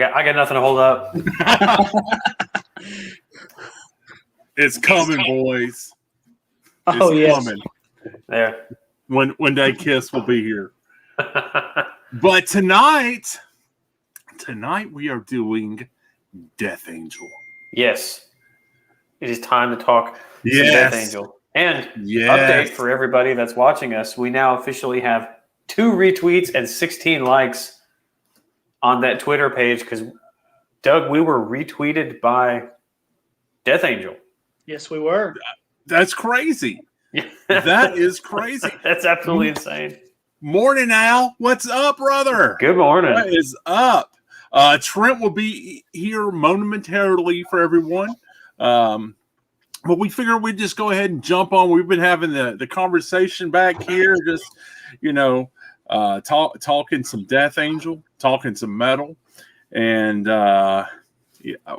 I got nothing to hold up. It's coming, boys. It's coming. There. When they kiss, we'll be here. But tonight we are doing Death Angel. Yes. It is time to talk some Death Angel. And update for everybody that's watching us, we now officially have 2 retweets and 16 likes on that Twitter page because, Doug, we were retweeted by Death Angel. Yes, we were. That's crazy. That is crazy. That's absolutely insane. Morning, Al. What's up, brother? Good morning. What is up? Trent will be here momentarily for everyone. But we figured we'd just go ahead and jump on. We've been having the conversation back here, just, talking some Death Angel, talking some metal. And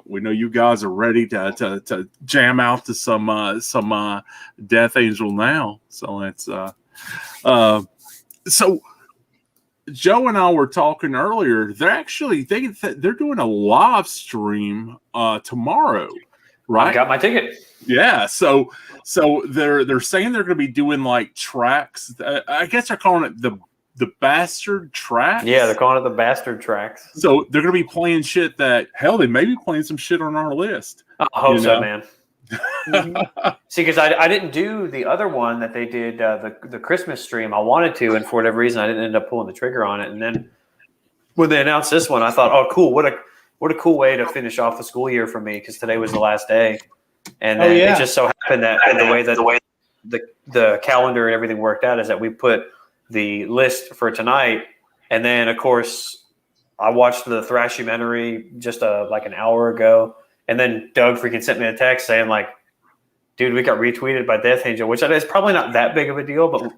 we know you guys are ready to jam out to some Death Angel now. So let's so Joe and I were talking earlier. They're doing a live stream tomorrow, right? I got my ticket. Yeah, so they're saying they're going to be doing like tracks. I guess they're calling it the Bastard Tracks. Yeah, they're calling it the Bastard Tracks. So they're going to be playing shit that, hell, they may be playing some shit on our list. I hope so, man. See, because I didn't do the other one that they did, the Christmas stream. I wanted to, and for whatever reason, I didn't end up pulling the trigger on it. And then when they announced this one, I thought, oh, cool. What a cool way to finish off the school year for me, because today was the last day. And then it just so happened that the way the calendar and everything worked out is that we put the list for tonight, and then of course I watched the Thrashumentary just like an hour ago, and then Doug freaking sent me a text saying like, dude, we got retweeted by Death Angel, which is probably not that big of a deal, but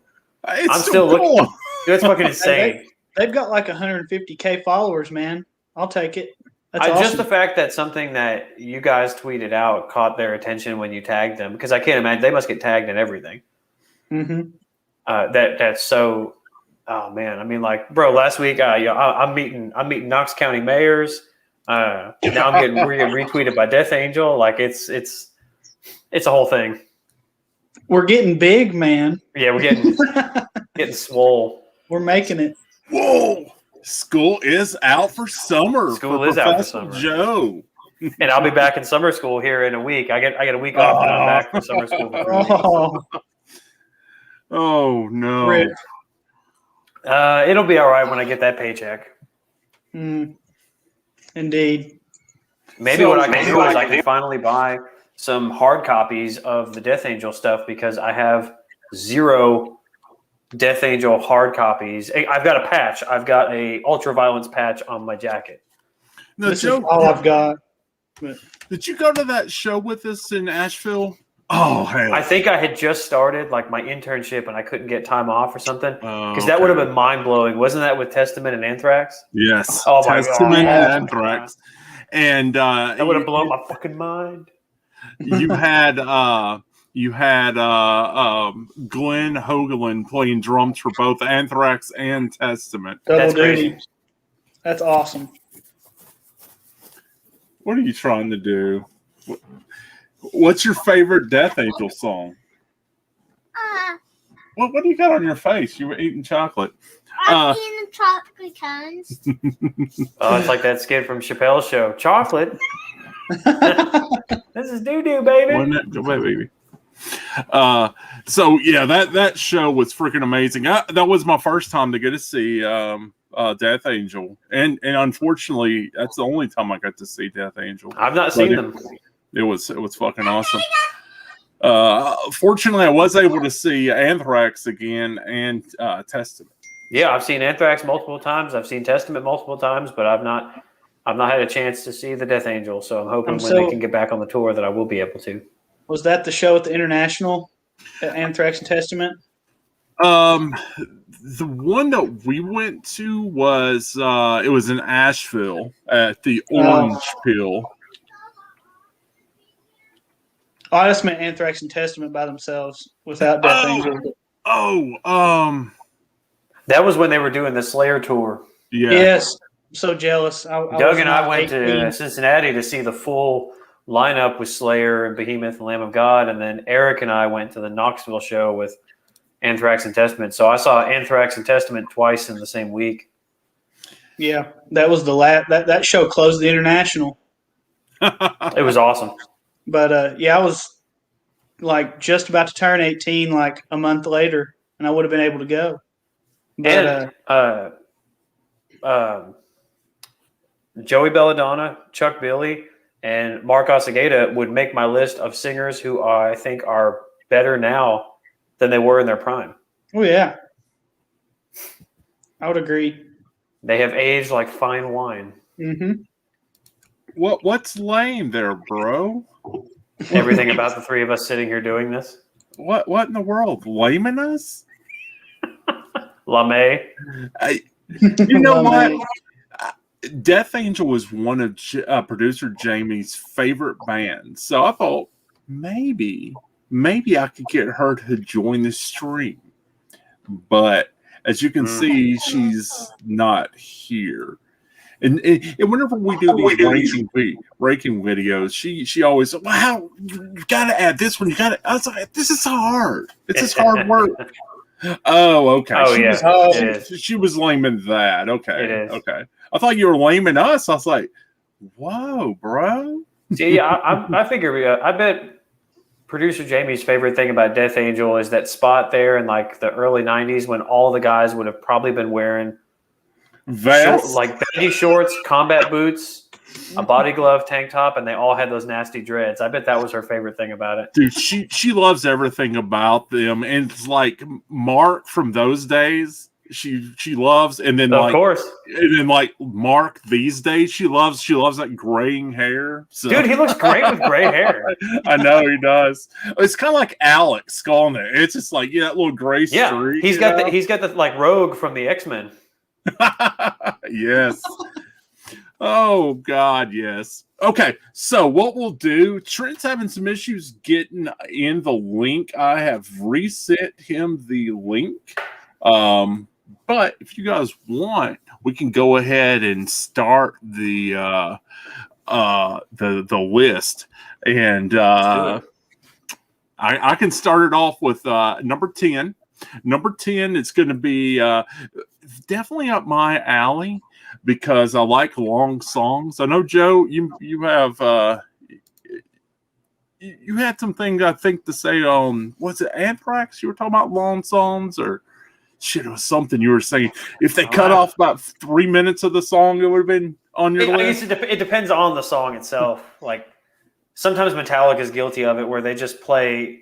I'm still looking. Dude, it's fucking insane. They've got like 150K followers, man. I'll take it. That's awesome. Just the fact that something that you guys tweeted out caught their attention when you tagged them, because I can't imagine they must get tagged in everything. Mm-hmm. That's so. Oh man, I mean, like, bro, last week I'm meeting Knox County mayors. Now we're getting retweeted by Death Angel. Like it's a whole thing. We're getting big, man. Yeah, we're getting swole. We're making it. Whoa! School is out for summer. School is out for summer, Joe. And I'll be back in summer school here in a week. I get a week off, and I'm back for summer school. Oh no! Rip. It'll be all right when I get that paycheck. Indeed. Maybe what I can do is I can finally buy some hard copies of the Death Angel stuff, because I have 0 Death Angel hard copies. I've got a patch. I've got a Ultraviolence patch on my jacket. No, this is all I've got. Did you go to that show with us in Asheville? Oh, hell. I think I had just started like my internship and I couldn't get time off or something, because that would have been mind blowing. Wasn't that with Testament and Anthrax? Yes. Oh my Testament God. and Anthrax. And that would have blown my fucking mind. You had Glenn Hoagland playing drums for both Anthrax and Testament. Double duty. That's awesome. What are you trying to do? What's your favorite Death Angel song? What do you got on your face? You were eating chocolate. I'm eating chocolate cones. Oh, it's like that skit from Chappelle's Show. Chocolate. This is doo-doo, baby. Wait, baby. So yeah, that show was freaking amazing. That was my first time to get to see Death Angel, and unfortunately, that's the only time I got to see Death Angel. I've not seen them. It was fucking awesome. Fortunately, I was able to see Anthrax again and Testament. Yeah, I've seen Anthrax multiple times. I've seen Testament multiple times, but I've not had a chance to see the Death Angel. So I'm hoping when they can get back on the tour that I will be able to. Was that the show at the International, Anthrax and Testament? The one that we went to was it was in Asheville at the Orange Peel. Oh, I just meant Anthrax and Testament by themselves without Death Angel. Oh, that was when they were doing the Slayer tour. Yeah. Yes. so jealous. Doug and I not went 18. to Cincinnati to see the full lineup with Slayer and Behemoth and Lamb of God, and then Eric and I went to the Knoxville show with Anthrax and Testament. So I saw Anthrax and Testament twice in the same week. Yeah, that was the last. That show closed the International. It was awesome. But yeah, I was like just about to turn 18, like a month later, and I would have been able to go. But And Joey Belladonna, Chuck Billy, and Mark Ossageda would make my list of singers who I think are better now than they were in their prime. oh yeah, I would agree. They have aged like fine wine. Mm-hmm. What's lame there, bro? Everything about the three of us sitting here doing this. What in the world? Laming us? LaMay. You know what? Death Angel was one of producer Jamie's favorite bands, so I thought maybe I could get her to join the stream. But as you can see, she's not here. And whenever we do these ranking videos, she always, wow, you got to add this one. I was like, this is so hard. It's just hard work. Oh, okay. Oh, she was laming that. Okay. It is. Okay. I thought you were laming us. I was like, whoa, bro. See, I figure, I bet producer Jamie's favorite thing about Death Angel is that spot there in like the early 90s when all the guys would have probably been wearing like baggy shorts, combat boots, a body glove, tank top, and they all had those nasty dreads. I bet that was her favorite thing about it. Dude, she loves everything about them, and it's like Mark from those days. She loves, and then of course, and then like Mark these days, she loves that graying hair. So. Dude, he looks great with gray hair. I know he does. It's kind of like Alex on there. It's just like that little gray streak. Yeah, he's got the like Rogue from the X-Men. Yes. Oh God, yes. Okay, so what we'll do, Trent's having some issues getting in the link. I have reset him the link. But if you guys want, we can go ahead and start the list. And I can start it off with number 10. Number 10 is going to be definitely up my alley because I like long songs. I know, Joe, you have you had some things I think to say on, was it Anthrax? You were talking about long songs, or shit, it was something you were saying. If they cut off about 3 minutes of the song, it would have been on your list. I guess it depends on the song itself. Like sometimes Metallica is guilty of it, where they just play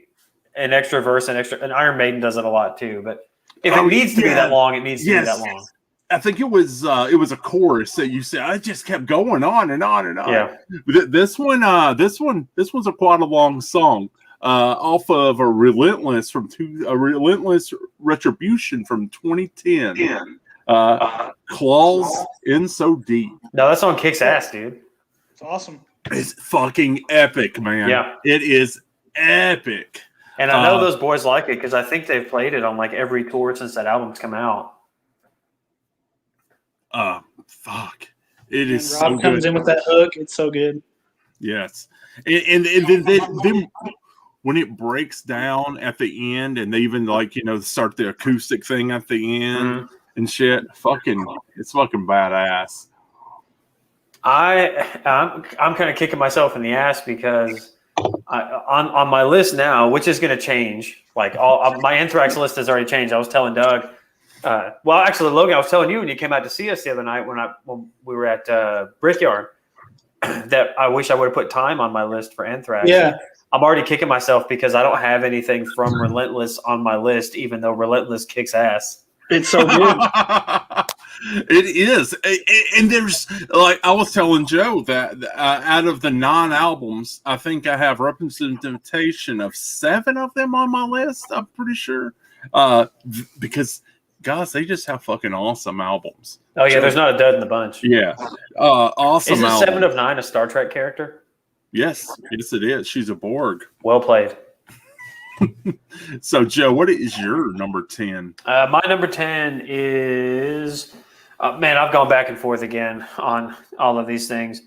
an extra verse and Iron Maiden does it a lot too. But if it needs to be that long, it needs to be that long. I think it was a chorus that you said. I just kept going on and on and on. Yeah. This one's a quite a long song. Off of a Relentless Retribution from 2010. Claws in So Deep. No, that song kicks ass, dude. It's awesome. It's fucking epic, man. Yeah. It is epic. And I know those boys like it because I think they've played it on like every tour since that album's come out. Fuck. It is Rob so comes good. in with that hook. It's so good. Yes. And then when it breaks down at the end and they even start the acoustic thing at the end and shit, it's fucking badass. I'm kind of kicking myself in the ass because on my list now, which is going to change, like my Anthrax list has already changed. I was telling Doug, well, actually, Logan, I was telling you when you came out to see us the other night when we were at Brickyard that I wish I would have put Time on my list for Anthrax. Yeah. I'm already kicking myself because I don't have anything from Relentless on my list, even though Relentless kicks ass. It's so good. It is. And there's, like, I was telling Joe that out of the 9 albums, I think I have representation of 7 of them on my list, I'm pretty sure. Because, guys, they just have fucking awesome albums. Oh, yeah, there's not a dud in the bunch. Yeah. Awesome. Isn't albums. 7 of 9 a Star Trek character? Yes, it is. She's a Borg. Well played. So, Joe, what is your number 10? My number 10 is Man, I've gone back and forth again on all of these things.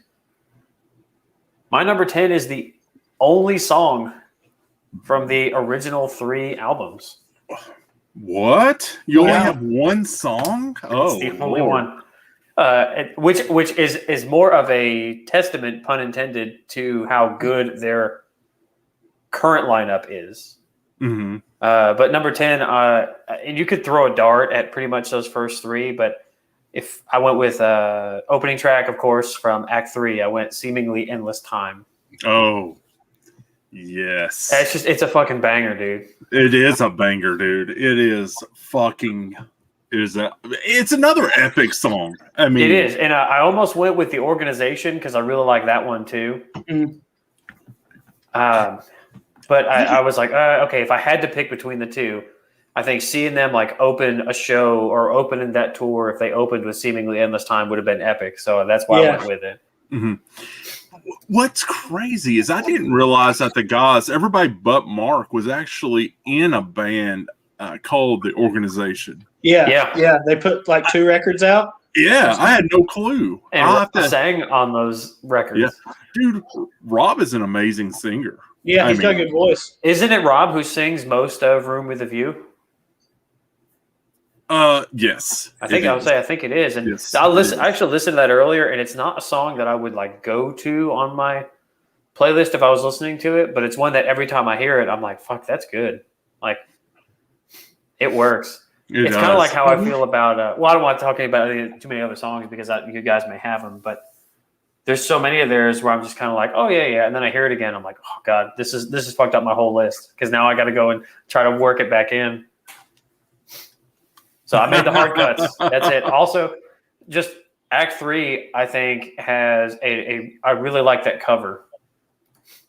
My number 10 is the only song from the original 3 albums. What? You only have one song? Oh, it's the only one. Which is more of a testament, pun intended, to how good their current lineup is. Mm-hmm. But number 10, and you could throw a dart at pretty much those first 3, but if I went with opening track, of course, from Act 3, I went Seemingly Endless Time. Oh, yes. It's a fucking banger, dude. It is a banger, dude. It's another epic song. I mean, it is. And I almost went with The Organization because I really like that one too. Mm. But I was like, okay, if I had to pick between the two, I think seeing them like open a show or opening that tour, if they opened with Seemingly Endless Time, would have been epic. So that's why I went with it. Mm-hmm. What's crazy is I didn't realize that the guys, everybody but Mark, was actually in a band called The Organization. Yeah. They put like 2 records out. Yeah, I had no clue. And Rob sang on those records. Yeah. Dude, Rob is an amazing singer. Yeah, he's got a good voice. Isn't it Rob who sings most of Room with a View? Yes. I think it is. And yes, I actually listened to that earlier, and it's not a song that I would like go to on my playlist if I was listening to it, but it's one that every time I hear it, I'm like, fuck, that's good. Like, it works. It's kind of like how I feel about, I don't want to talk about too many other songs because you guys may have them, but there's so many of theirs where I'm just kind of like, oh yeah. And then I hear it again. I'm like, oh God, this is fucked up my whole list. Cause now I got to go and try to work it back in. So I made the hard cuts. That's it. Also, just Act 3, I think has I really like that cover.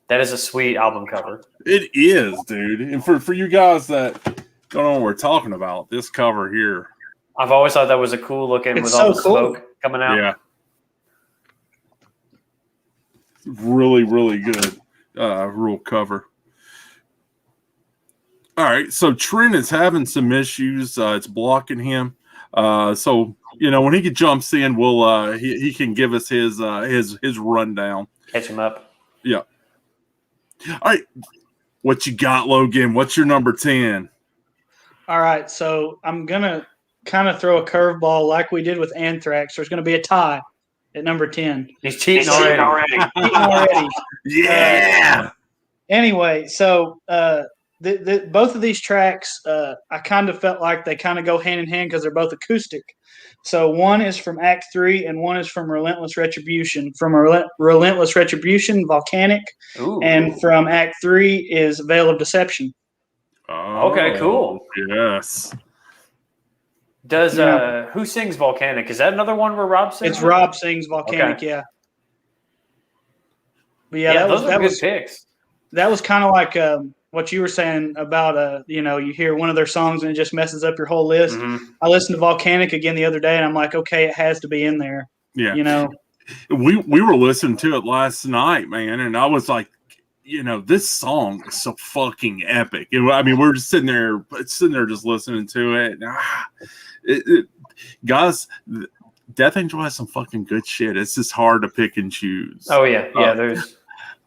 That is a sweet album cover. It is, dude. And for you guys that don't know what we're talking about, this cover here. I've always thought that was a cool looking with all the smoke coming out. Yeah. Really, really good real cover. All right, so Trent is having some issues. It's blocking him. So when he jumps in, we'll he can give us his rundown. Catch him up. Yeah. All right, what you got, Logan? What's your number 10? All right, so I'm gonna kind of throw a curveball like we did with Anthrax. There's gonna be a tie at number 10. He's cheating already. Yeah. Anyway, so both of these tracks, I kind of felt like they kind of go hand in hand because they're both acoustic. So one is from Act 3 and one is from Relentless Retribution. From Relentless Retribution, Volcanic, and from Act 3 is Veil of Deception. Oh, okay, cool. Yes. Does who sings Volcanic? Is that another one where Rob sings? It's Rob sings Volcanic, okay. Yeah. But that was good picks. That was kind of like what you were saying about you hear one of their songs and it just messes up your whole list. Mm-hmm. I listened to Volcanic again the other day and I'm like, okay, it has to be in there. Yeah. We were listening to it last night, man, and I was like, this song is so fucking epic. I mean, we're just sitting there just listening to it. Guys, Death Angel has some fucking good shit. It's just hard to pick and choose. Oh yeah, there's.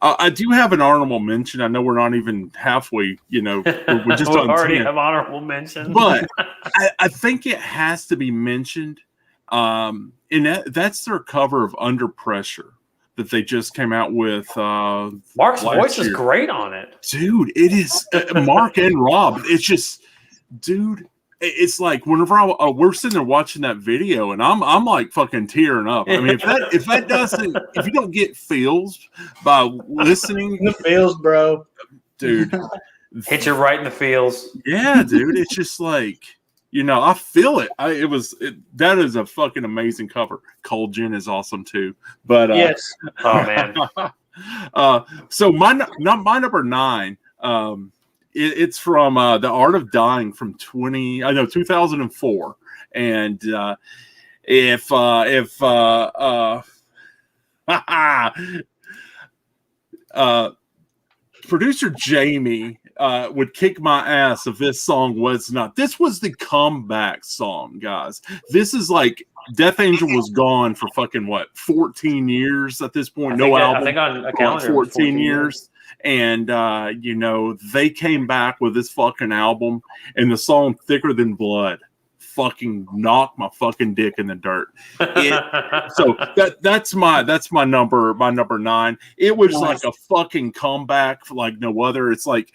I do have an honorable mention. I know we're not even halfway. We're just we already have honorable mentions, but I think it has to be mentioned. And that's their cover of Under Pressure that they just came out with. Mark's voice is great on it, dude. It is Mark and Rob. It's just, dude. It's like whenever we're sitting there watching that video, and I'm like fucking tearing up. I mean, if you don't get feels by listening, the feels, bro, dude, hit you right in the feels. Yeah, dude. It's just like I feel it. That is a fucking amazing cover. Cold Gin is awesome too. But yes, oh man. So my number 9. It's from The Art of Dying from 2004, and if producer Jamie would kick my ass if this song was not. This was the comeback song, guys. This is like Death Angel was gone for fucking 14 years at this point. I think on a for calendar, 14 years. And they came back with this fucking album, and the song "Thicker Than Blood" fucking knocked my fucking dick in the dirt. So that's my number 9. It was like a fucking comeback like no other. It's like,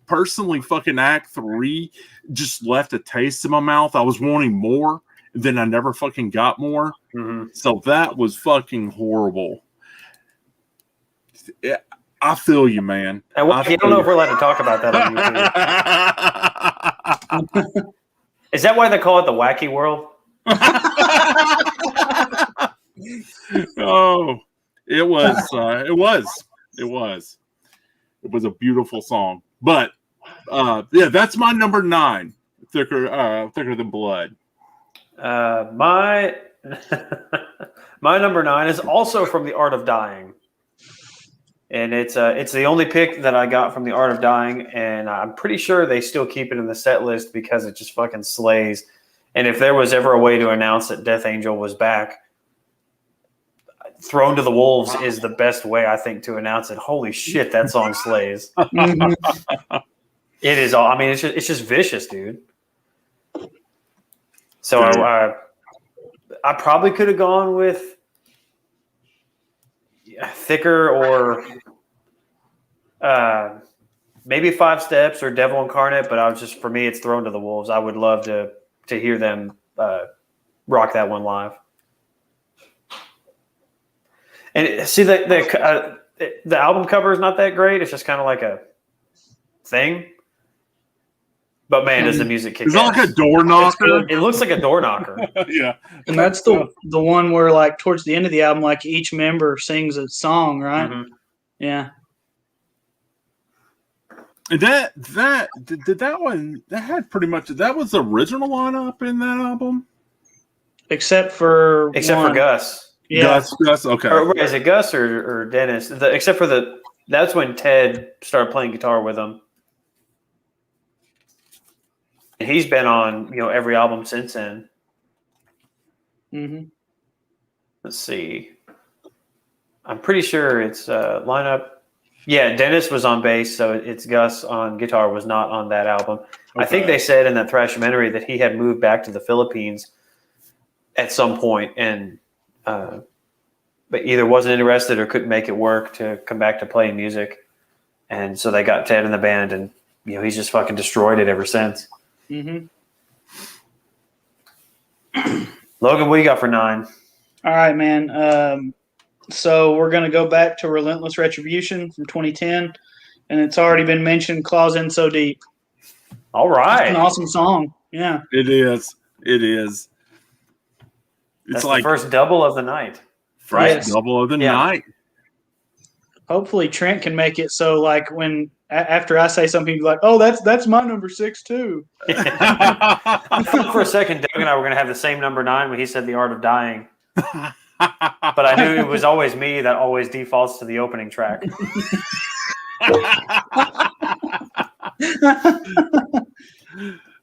personally, fucking Act 3 just left a taste in my mouth. I was wanting more, then I never fucking got more. Mm-hmm. So that was fucking horrible. Yeah, I feel you, man. I don't know if we're allowed to talk about that on YouTube. Is that why they call it the Wacky World? Oh, it was a beautiful song. But that's my number 9. Thicker Than Blood. My number 9 is also from The Art of Dying. And it's the only pick that I got from The Art of Dying, and I'm pretty sure they still keep it in the set list because it just fucking slays. And if there was ever a way to announce that Death Angel was back, Thrown to the Wolves is the best way, I think, to announce it. Holy shit, that song slays. It is all. I mean, it's just vicious, dude. So I probably could have gone with Thicker or maybe 5 Steps or Devil Incarnate, but for me, it's Thrown to the Wolves. I would love to hear them rock that one live. And see, the album cover is not that great. It's just kind of like a thing. But man, does the music kick ass. Is that like a door knocker? It looks like a door knocker. Yeah. And that's the one where, like, towards the end of the album, like, each member sings a song, right? Mm-hmm. Yeah. And that one had pretty much, that was the original lineup in that album? Except for Gus. Yeah. Gus, okay. Or is it Gus or Dennis? Except for that's when Ted started playing guitar with him. And he's been on, every album since then. Mm-hmm. Let's see. I'm pretty sure it's lineup. Yeah, Dennis was on bass, so it's Gus on guitar, was not on that album. Okay. I think they said in that Thrashumentary that he had moved back to the Philippines at some point, and but either wasn't interested or couldn't make it work to come back to playing music. And so they got Ted in the band, and he's just fucking destroyed it ever since. Mm-hmm. Logan, what do you got for 9? All right, man. So we're going to go back to Relentless Retribution from 2010, and it's already been mentioned, Claws In So Deep. All right. It's an awesome song. Yeah. It is. It's That's like the first double of the night. Double of the night. Hopefully Trent can make it so, like, after I say something, like, oh, that's my number 6 too. I thought for a second Doug and I were going to have the same number 9 when he said The Art of Dying. But I knew it was always me that always defaults to the opening track.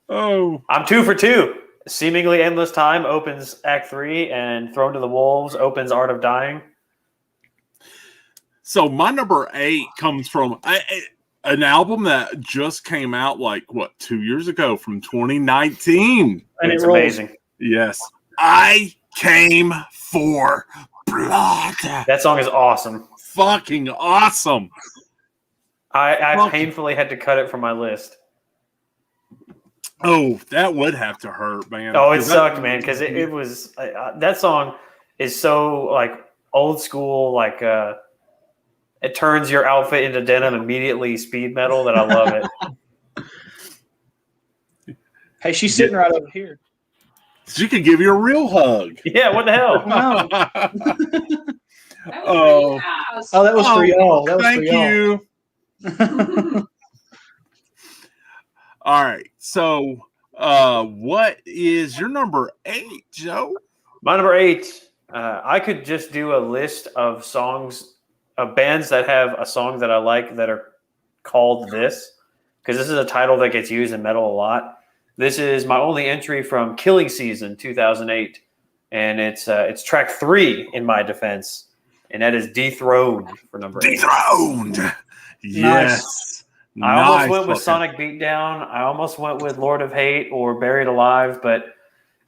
Oh, I'm 2 for 2. Seemingly Endless Time opens Act 3, and Thrown to the Wolves opens Art of Dying. So my number 8 comes from an album that just came out 2 years ago, from 2019. And it's amazing. Yes. I Came for Blood. That song is awesome. Fucking awesome. I painfully had to cut it from my list. Oh, that would have to hurt, man. Oh, it sucked, man, because it was that song is so old school, it turns your outfit into denim immediately, speed metal, that I love it. Hey, she's sitting right over here. She could give you a real hug. Yeah, what the hell? That was for y'all. That was thank for y'all. you. All right. So, what is your number 8, Joe? My number 8, I could just do a list of songs, of bands that have a song that I like that are called this, because this is a title that gets used in metal a lot. This is my only entry from Killing Season 2008, and it's track 3 in my defense, and that is Dethroned for number 8. Dethroned. Yes. I almost went with fucking- Sonic Beatdown. I almost went with Lord of Hate or Buried Alive, but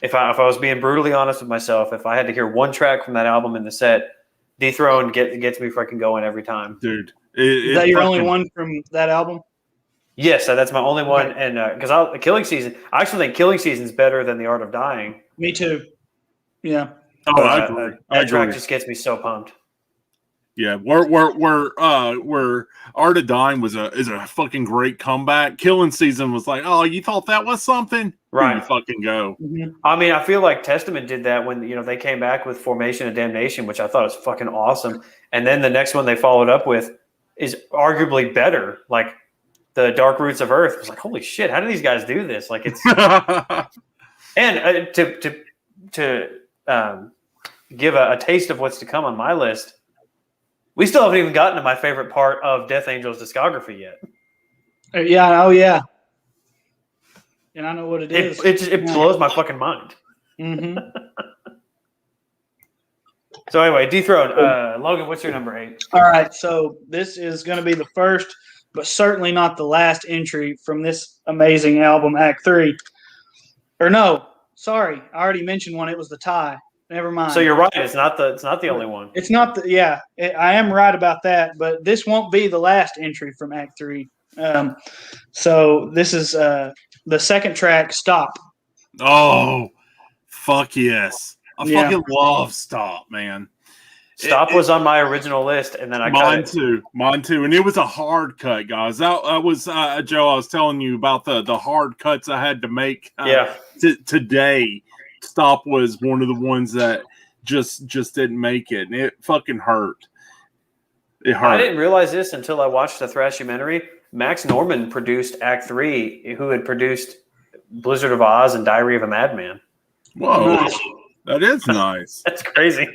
if I was being brutally honest with myself, if I had to hear one track from that album in the set, Dethroned gets me freaking going every time. Dude. Is that your only one from that album? Yes, that's my only one, and because Killing Season, I actually think Killing Season is better than The Art of Dying. Me too. Yeah. Oh, I agree. That track just gets me so pumped. Yeah, where Art of Dying is a fucking great comeback. Killing Season was like, oh, you thought that was something? Right. Here you fucking go. Mm-hmm. I mean, I feel like Testament did that when they came back with Formation of Damnation, which I thought was fucking awesome. And then the next one they followed up with is arguably better. Like the Dark Roots of Earth. I was like, holy shit, how do these guys do this? Like it's and to give a taste of what's to come on my list. We still haven't even gotten to my favorite part of Death Angel's discography yet. Yeah. Oh, yeah. And I know what it is. It blows my fucking mind. Mm-hmm. So anyway, Dethroned. Logan, what's your number 8? All right. So this is going to be the first, but certainly not the last entry from this amazing album, Act 3. Or no, sorry. I already mentioned one. It was the tie. Never mind. So you're right. It's not the only one. It's not the I am right about that, but this won't be the last entry from Act 3. So this is the second track, Stop. Oh, fuck yes. I Yeah. fucking love Stop, man. Stop was on my original list, and then I cut Mine it. too. And it was a hard cut, guys. That was Joe, I was telling you about the hard cuts I had to make today. Stop was one of the ones that just didn't make it, and it fucking hurt. It hurt. I didn't realize this until I watched the Thrashumentary. Max Norman produced Act 3, who had produced Blizzard of Oz and Diary of a Madman. Whoa, Nice. that is nice. That's crazy.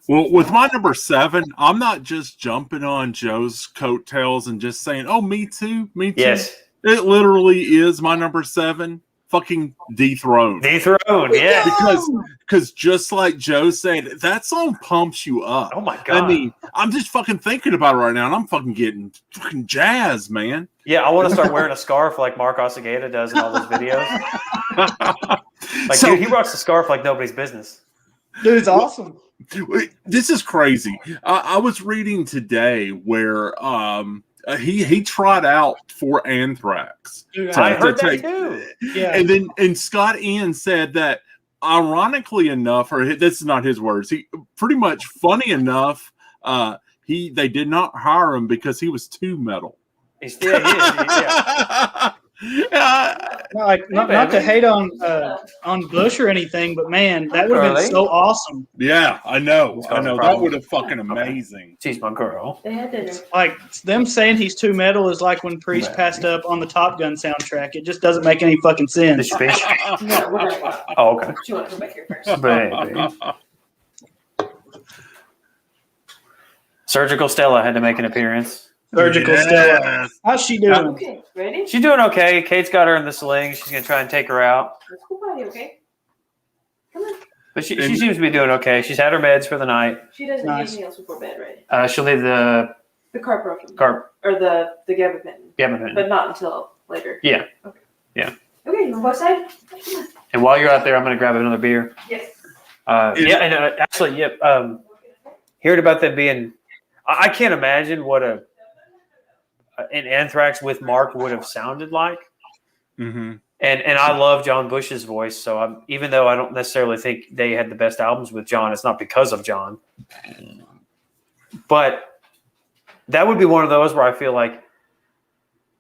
Well, with my number 7, I'm not just jumping on Joe's coattails and just saying, "Oh, me too, me too." Yes. It literally is my number 7. Fucking Dethroned. Dethroned, yeah. Because just like Joe said, that song pumps you up. Oh my god. I mean, I'm just fucking thinking about it right now, and I'm fucking getting fucking jazzed, man. Yeah, I want to start wearing a scarf like Mark Osageda does in all those videos. Like, dude, he rocks the scarf like nobody's business. Dude, it's awesome. This is crazy. I was reading today where he tried out for Anthrax. Dude, I heard that too. Yeah. And Scott Ian said that, ironically enough, or this is not his words, he pretty much funny enough, they did not hire him because he was too metal. He is. Yeah. Not to hate on Bush or anything, but man, that would have been so awesome. Yeah, I know. That would have fucking amazing. She's my girl. They had dinner. Like them saying he's too metal is like when Priest passed up on the Top Gun soundtrack. It just doesn't make any fucking Did sense. she finish? No, we're gonna go. Oh, okay. She wants to come back here first. Baby. Surgical Stella had to make an appearance. Surgical Stella. How's she doing? Okay, ready? She's doing okay. Kate's got her in the sling. She's gonna try and take her out, Let's go party, okay? Come on. but she seems to be doing okay. She's had her meds for the night. She doesn't Nice. need anything else before bed, right? She'll need the The carprofen. carb. Or the gabapentin. Gabapentin. But not until later. Yeah. Okay. Yeah. Okay, you want to go outside? Come on. And while you're out there, I'm gonna grab another beer. Yes. Hearing about them being, I can't imagine what an Anthrax with Mark would have sounded like. Mm-hmm. And I love John Bush's voice, so even though I don't necessarily think they had the best albums with John, it's not because of John. But that would be one of those where I feel like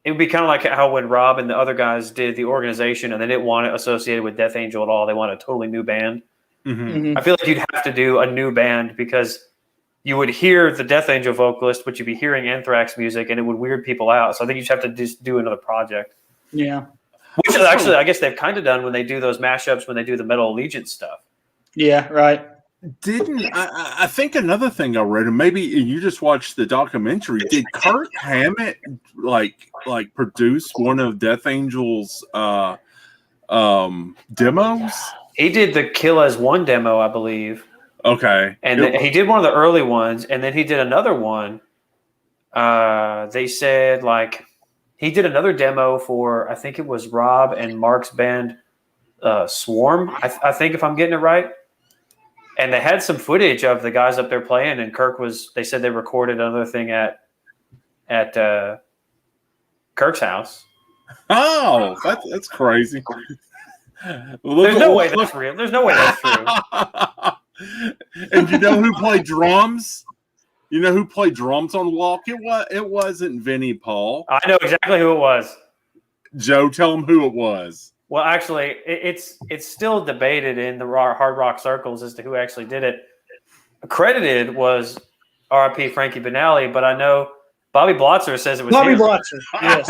it would be kind of like how when Rob and the other guys did the organization and they didn't want it associated with Death Angel at all. They wanted a totally new band. Mm-hmm. Mhm. I feel like you'd have to do a new band because you would hear the Death Angel vocalist, but you'd be hearing Anthrax music, and it would weird people out. So I think you just have to just do another project. Yeah. Which is actually, I guess they've kind of done when they do those mashups, when they do the Metal Allegiance stuff. Yeah, right. I think another thing I read, and maybe you just watched the documentary, did Kirk Hammett like produce one of Death Angel's demos. He did the Kill as One demo, I believe. Okay. And he did one of the early ones, and then he did another one. They said like he did another demo for, I think it was Rob and Mark's band, Swarm. I think, if I'm getting it right. And they had some footage of the guys up there playing, and they said they recorded another thing at Kirk's house. Oh, that's crazy. There's no way that's real. There's no way that's true. And you know who played drums? You know who played drums on Walk? It wasn't Vinnie Paul. I know exactly who it was. Joe, tell him who it was. Well, actually, it's still debated in the hard rock circles as to who actually did it. Credited was R.I.P. Frankie Banali, but I know Bobby Blotzer says it was Bobby him. Blotzer, yes.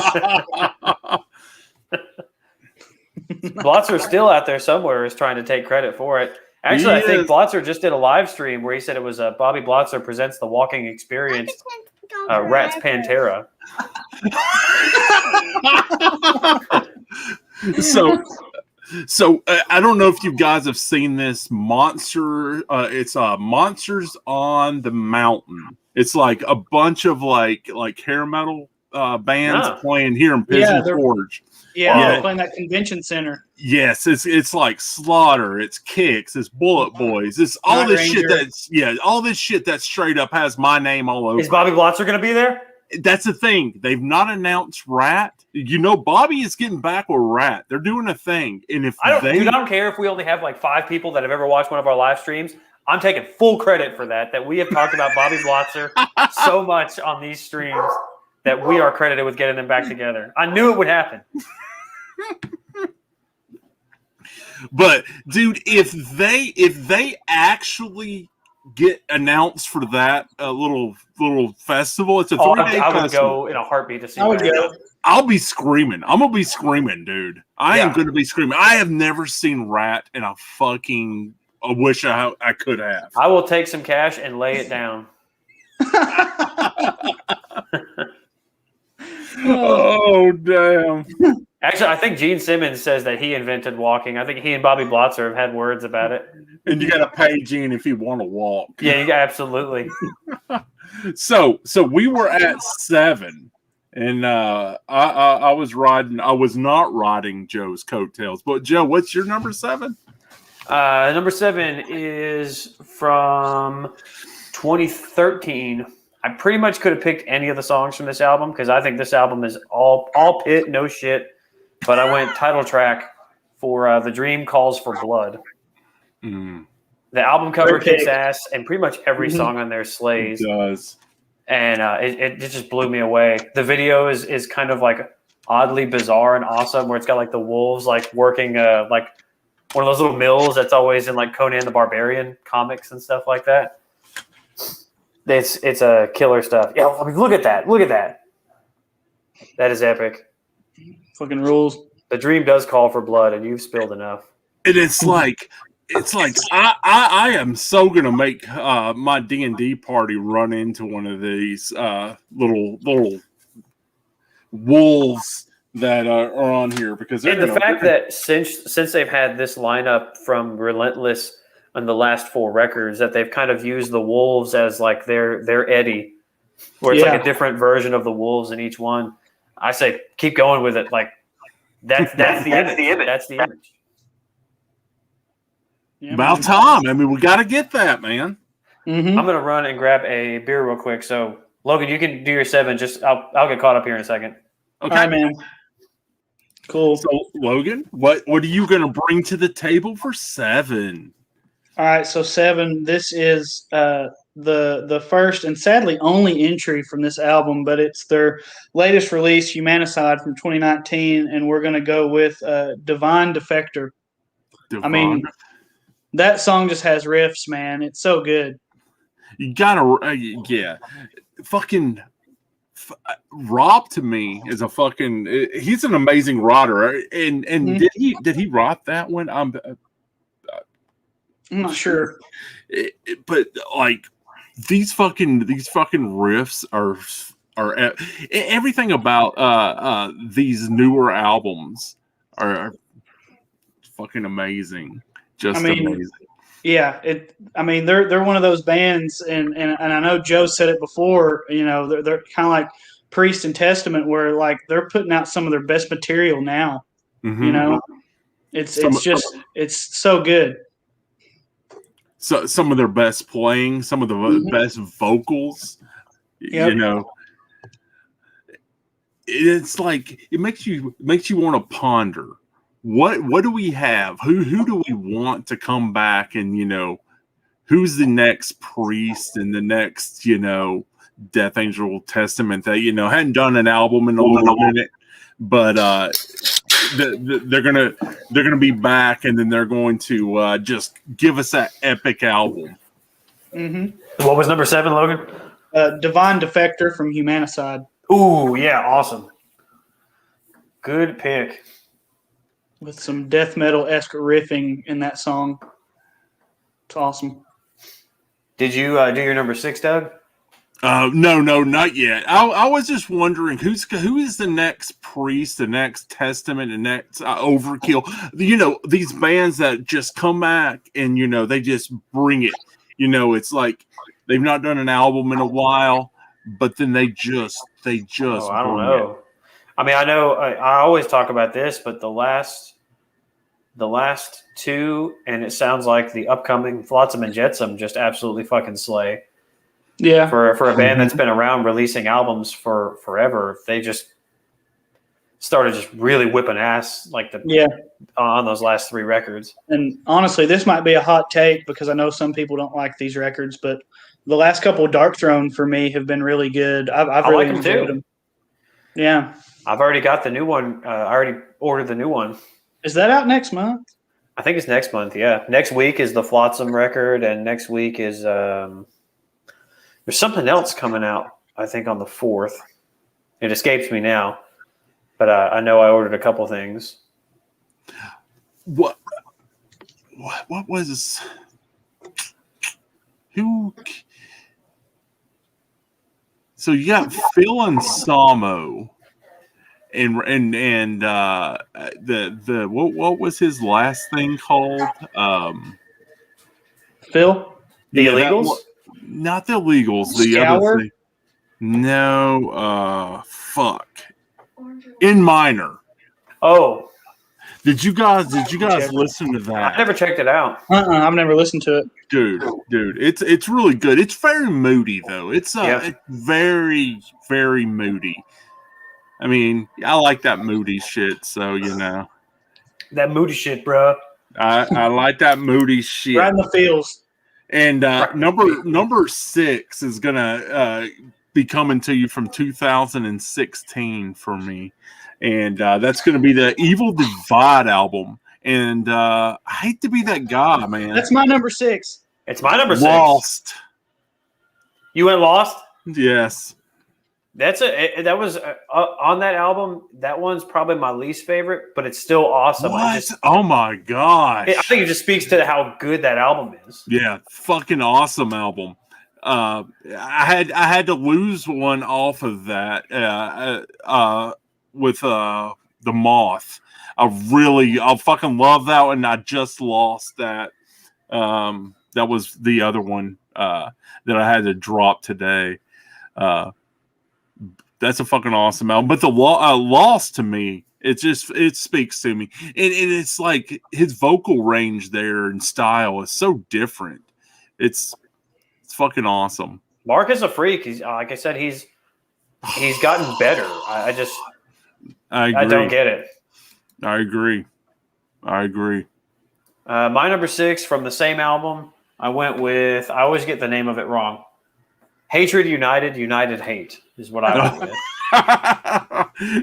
Blotzer's still out there somewhere is trying to take credit for it. Actually, I think Blotzer just did a live stream where he said it was Bobby Blotzer presents the Walking Experience, Rats Pantera. So I don't know if you guys have seen this monster. It's Monsters on the Mountain. It's like a bunch of like hair metal bands playing here in Pigeon Forge. Yeah, they're playing that convention center. Yes, it's like Slaughter, it's Kicks, it's Bullet Boys, it's all this shit all this shit that straight up has my name all over. Is Bobby Blotzer going to be there? That's the thing. They've not announced Rat. You know, Bobby is getting back with Rat. They're doing a thing, and if I don't care if we only have like 5 people that have ever watched one of our live streams. I'm taking full credit for that. That we have talked about Bobby Blotzer so much on these streams that we are credited with getting them back together. I knew it would happen. But dude, if they actually get announced for that little festival, it's a 3-day festival. I would go in a heartbeat to see. I would go. I'll be screaming. I'm gonna be screaming, dude. I am gonna be screaming. I have never seen Rat, and I wish I could have. I will take some cash and lay it down. Oh damn. Actually, I think Gene Simmons says that he invented walking. I think he and Bobby Blotzer have had words about it. And you got to pay Gene if you want to walk. Yeah, absolutely. So we were at 7, and I was riding. I was not riding Joe's coattails. But Joe, what's your number 7? Number 7 is from 2013. I pretty much could have picked any of the songs from this album because I think this album is all pit, no shit. But I went title track for The Dream Calls for Blood. Mm. The album cover kicks ass, and pretty much every song on there slays. It does. And it just blew me away. The video is kind of like oddly bizarre and awesome, where it's got like the wolves like working like one of those little mills that's always in like Conan the Barbarian comics and stuff like that. It's a killer stuff. Yeah, I mean, look at that. Look at that. That is epic. Fucking rules. The dream does call for blood, and you've spilled enough. And it's like I am so gonna make my D&D party run into one of these little wolves that are on here because they're the fact that since they've had this lineup from Relentless on the last 4 records, that they've kind of used the wolves as like their Eddie, where it's like a different version of the wolves in each one. I say keep going with it. Like that's the image. That's the image. Yeah, about time. I mean, we got to get that, man. Mm-hmm. I'm gonna run and grab a beer real quick. So Logan, you can do your 7. Just I'll get caught up here in a second. Okay, all right, man. Cool. So Logan, what are you gonna bring to the table for 7? All right, so 7. This is the first and sadly only entry from this album, but it's their latest release, Humanicide from 2019, and we're going to go with Divine Defector. I mean, that song just has riffs, man. It's so good. You gotta, fucking Rob to me is a fucking. He's an amazing rodder, and did he rot that one? I'm not sure, but like. These fucking riffs are everything about these newer albums are fucking amazing. Just I mean, amazing. Yeah, they're one of those bands, and I know Joe said it before. You know, they're kind of like Priest and Testament, where like they're putting out some of their best material now. Mm-hmm. You know, it's so good. So some of their best playing, some of the best vocals. Yep. You know, it's like it makes you want to ponder. What do we have? Who do we want to come back and, you know, who's the next Priest and the next, you know, Death Angel Testament that, you know, hadn't done an album in a little minute, but they're gonna be back, and then they're going to just give us that epic album. Mm-hmm. What was number 7, Logan? Divine Defector from Humanicide. Ooh, yeah, awesome. Good pick. With some death metal-esque riffing in that song. It's awesome. Did you do your number 6, Doug? No, not yet. I was just wondering who is the next Priest, the next Testament, the next Overkill. You know, these bands that just come back and, you know, they just bring it. You know, it's like they've not done an album in a while, but then they just. Oh, I don't know. I mean, I know I always talk about this, but the last 2, and it sounds like the upcoming Flotsam and Jetsam just absolutely fucking slay. Yeah. For a band that's been around releasing albums for forever, they just started just really whipping ass on those last 3 records. And honestly, this might be a hot take because I know some people don't like these records, but the last couple of Dark Throne for me have been really good. I've really like them enjoyed too. them. Yeah. I've already got the new one. I already ordered the new one. Is that out next month? I think it's next month, yeah. Next week is the Flotsam record, and next week is there's something else coming out, I think, on the 4th. It escapes me now, but I know I ordered a couple things. What was this? Who? So you got Phil and Samo, and the what was his last thing called? Phil? The Illegals? Not the Illegals. The Scour? other thing. No. Fuck. In Minor. Oh, Did you guys listen to that? I never checked it out. I've never listened to it. Dude, it's really good. It's very moody though. It's it's very, very moody. I mean, I like that moody shit, so you know. That moody shit, bro. I like that moody shit. Right in the feels. And number 6 is gonna be coming to you from 2016 for me. And that's going to be the Evil Divide album. And I hate to be that guy, man. That's my number 6. It's my number 6. Lost. You went Lost? Yes. That was on that album. That one's probably my least favorite, but it's still awesome. What? Oh my gosh! I think it just speaks to how good that album is. Yeah, fucking awesome album. I had to lose one off of that with the Moth. I fucking love that one. I just lost that. That was the other one that I had to drop today. That's a fucking awesome album. But the Lost to me, it speaks to me. And it's like his vocal range there and style is so different. It's fucking awesome. Mark is a freak. He's like I said, he's gotten better. I agree. I don't get it. I agree. My number 6 from the same album, I went with, I always get the name of it wrong. Hatred United, United Hate is what I went with.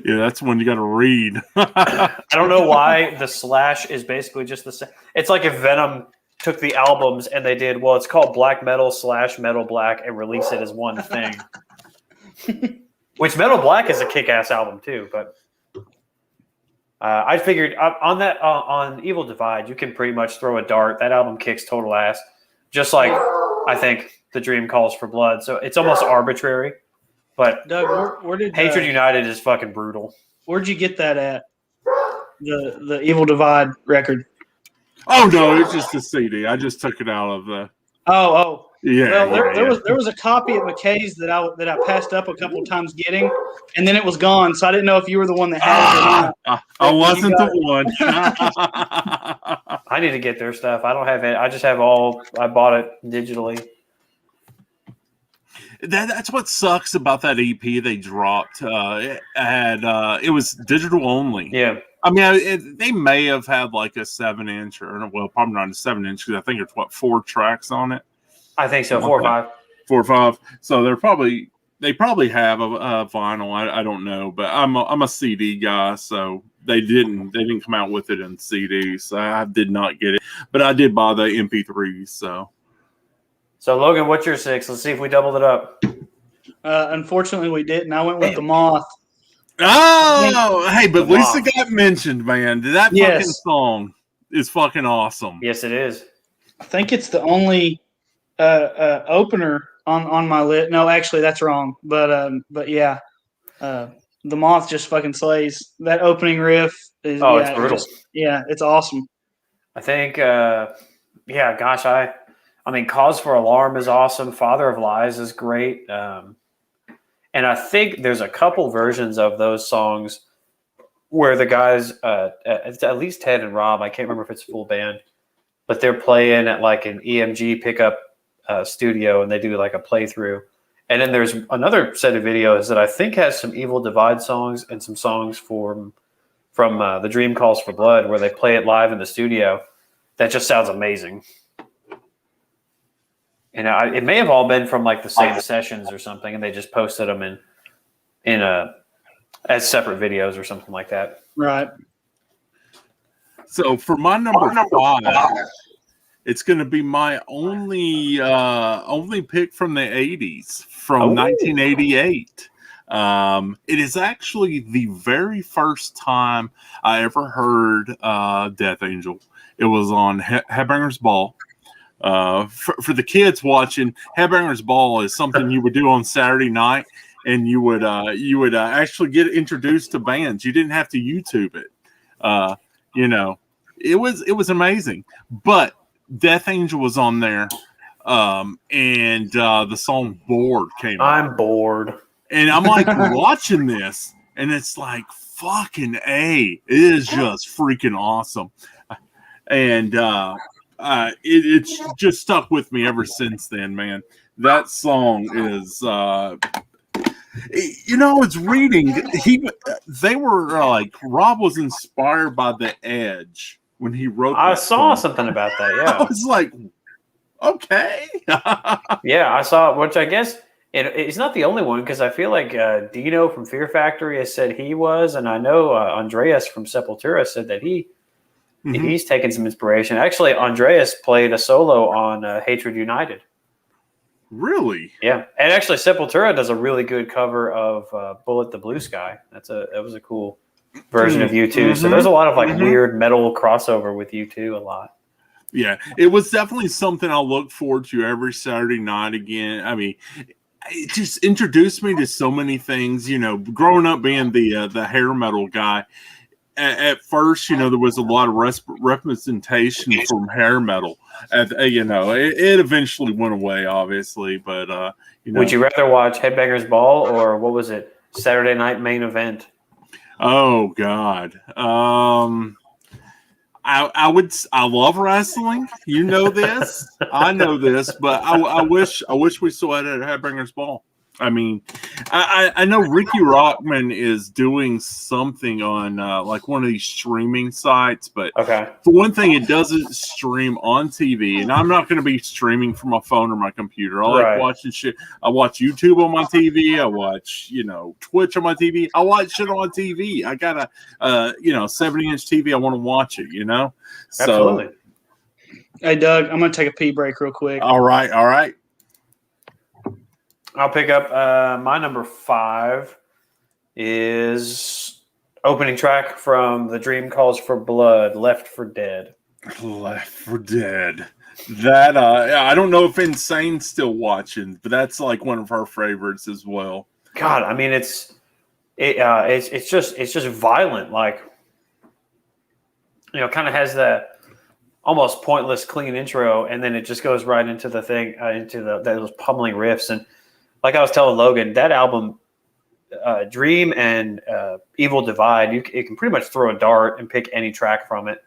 Yeah, that's one you got to read. I don't know why the slash is basically just the same. It's like if Venom took the albums and they did, well, it's called Black Metal / Metal Black and release it as one thing. Which Metal Black is a kick-ass album too, but I figured on Evil Divide, you can pretty much throw a dart. That album kicks total ass. Just like I think The Dream Calls for Blood. So it's almost arbitrary. But Doug, where did Hatred United is fucking brutal. Where'd you get that at? The Evil Divide record. Oh no, it's just a CD. I just took it out of the. Oh. Yeah. Well, there was a copy at McKay's that I passed up a couple times getting, and then it was gone. So I didn't know if you were the one that had it or not. I wasn't the one. I need to get their stuff. I don't have it. I just have all. I bought it digitally. That's what sucks about that EP they dropped. It was digital only. Yeah. I mean, they may have had like a 7-inch well, probably not a 7-inch because I think there's 4 tracks on it. I think so. 4 or 5. 4 or 5. So they probably have a vinyl. I don't know, but I'm a CD guy, so they didn't come out with it in CD. So I did not get it, but I did buy the MP3s. So Logan, what's your 6? Let's see if we doubled it up. Unfortunately, we didn't. I went with the Moth. Oh, hey, but at least it got mentioned, man. That fucking song is fucking awesome. Yes, it is. I think it's the only opener on my list. No, actually, that's wrong. But yeah, the Moth just fucking slays. That opening riff is it's brutal. It's awesome. I think gosh, I mean, Cause for Alarm is awesome. Father of Lies is great. And I think there's a couple versions of those songs where the guys, at least Ted and Rob, I can't remember if it's a full band, but they're playing at like an EMG pickup studio and they do like a playthrough. And then there's another set of videos that I think has some Evil Divide songs and some songs from The Dream Calls for Blood where they play it live in the studio. That just sounds amazing. And it may have all been from like the same sessions or something, and they just posted them in as separate videos or something like that. Right. So for my number 5, it's going to be my only pick from the 80s, from 1988. It is actually the very first time I ever heard Death Angel. It was on Headbangers Ball. For the kids watching, Headbangers Ball is something you would do on Saturday night, and you would actually get introduced to bands. You didn't have to YouTube it. It was amazing. But Death Angel was on there, and the song "Bored" came. I'm bored, and I'm like watching this, and it's like fucking A. It is just freaking awesome, and it's just stuck with me ever since then, man. That song is, it's reading. They were like, Rob was inspired by The Edge when he wrote. I saw something about that. Yeah, I was like, okay. Yeah, I saw, which I guess it's not the only one because I feel like Dino from Fear Factory has said he was, and I know Andreas from Sepultura said that he's taken some inspiration. Actually, Andreas played a solo on Hatred United. Really? Yeah. And actually, Sepultura does a really good cover of Bullet the Blue Sky. That was a cool version of U2. So there's a lot of like weird metal crossover with U2 a lot. Yeah. It was definitely something I'll look forward to every Saturday night again. I mean, it just introduced me to so many things, growing up being the hair metal guy. At first, there was a lot of representation from hair metal. It eventually went away, obviously. But would you rather watch Headbangers Ball or what was it? Saturday Night Main Event. Oh God, I love wrestling. You know this. I know this, but I wish we saw it at Headbangers Ball. I mean, I know Ricky Rockman is doing something on like one of these streaming sites, but for one thing, it doesn't stream on TV, and I'm not going to be streaming from my phone or my computer. I like watching shit. I watch YouTube on my TV. I watch, Twitch on my TV. I watch shit on TV. I got a 70-inch TV. I want to watch it. Absolutely. So, hey, Doug, I'm going to take a pee break real quick. All right. I'll pick up my number 5 is opening track from The Dream Calls for Blood, Left for Dead. Left for Dead. That I don't know if Insane's still watching, but that's like one of her favorites as well. God, I mean it's just violent, like kind of has almost pointless, clean intro, and then it just goes right into the thing, into those pummeling riffs. And like I was telling Logan, that album, Dream and Evil Divide, it can pretty much throw a dart and pick any track from it.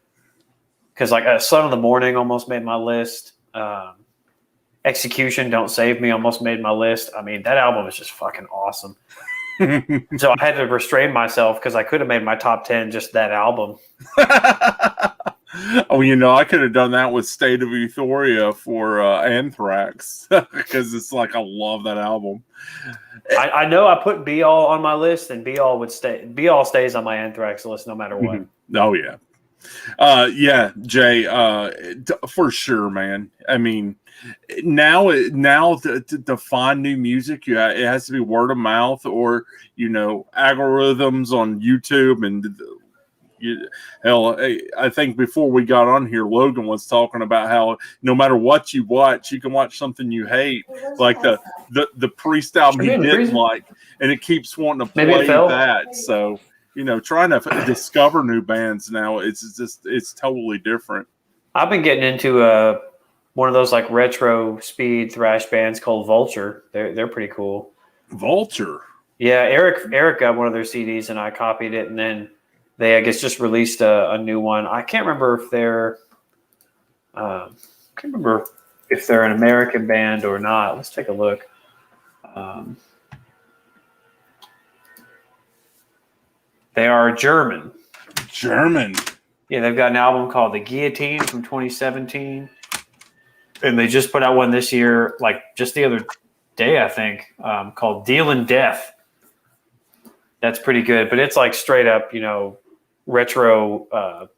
Because like Sun of the Morning almost made my list. Execution, Don't Save Me almost made my list. I mean, that album is just fucking awesome. So I had to restrain myself because I could have made my top 10 just that album. Oh, I could have done that with State of Euphoria for Anthrax because it's like I love that album. I know I put Be All on my list, and Be All stays on my Anthrax list no matter what. Oh yeah. Yeah, Jay, for sure, man. I mean, now to find new music, it has to be word of mouth or algorithms on YouTube and hell. I think before we got on here, Logan was talking about how no matter what you watch, you can watch something you hate, like the Priest album he didn't like, and it keeps wanting to play that. So. Trying to discover new bands now, it's totally different. I've been getting into one of those like retro speed thrash bands called Vulture. They're pretty cool. Vulture? Yeah, Eric got one of their CDs and I copied it, and then they, I guess, just released a new one. I can't remember if they're an American band or not. Let's take a look. They are German. German. Yeah, they've got an album called The Guillotine from 2017. And they just put out one this year, like just the other day, I think, called Dealin' Death. That's pretty good. But it's like straight up, retro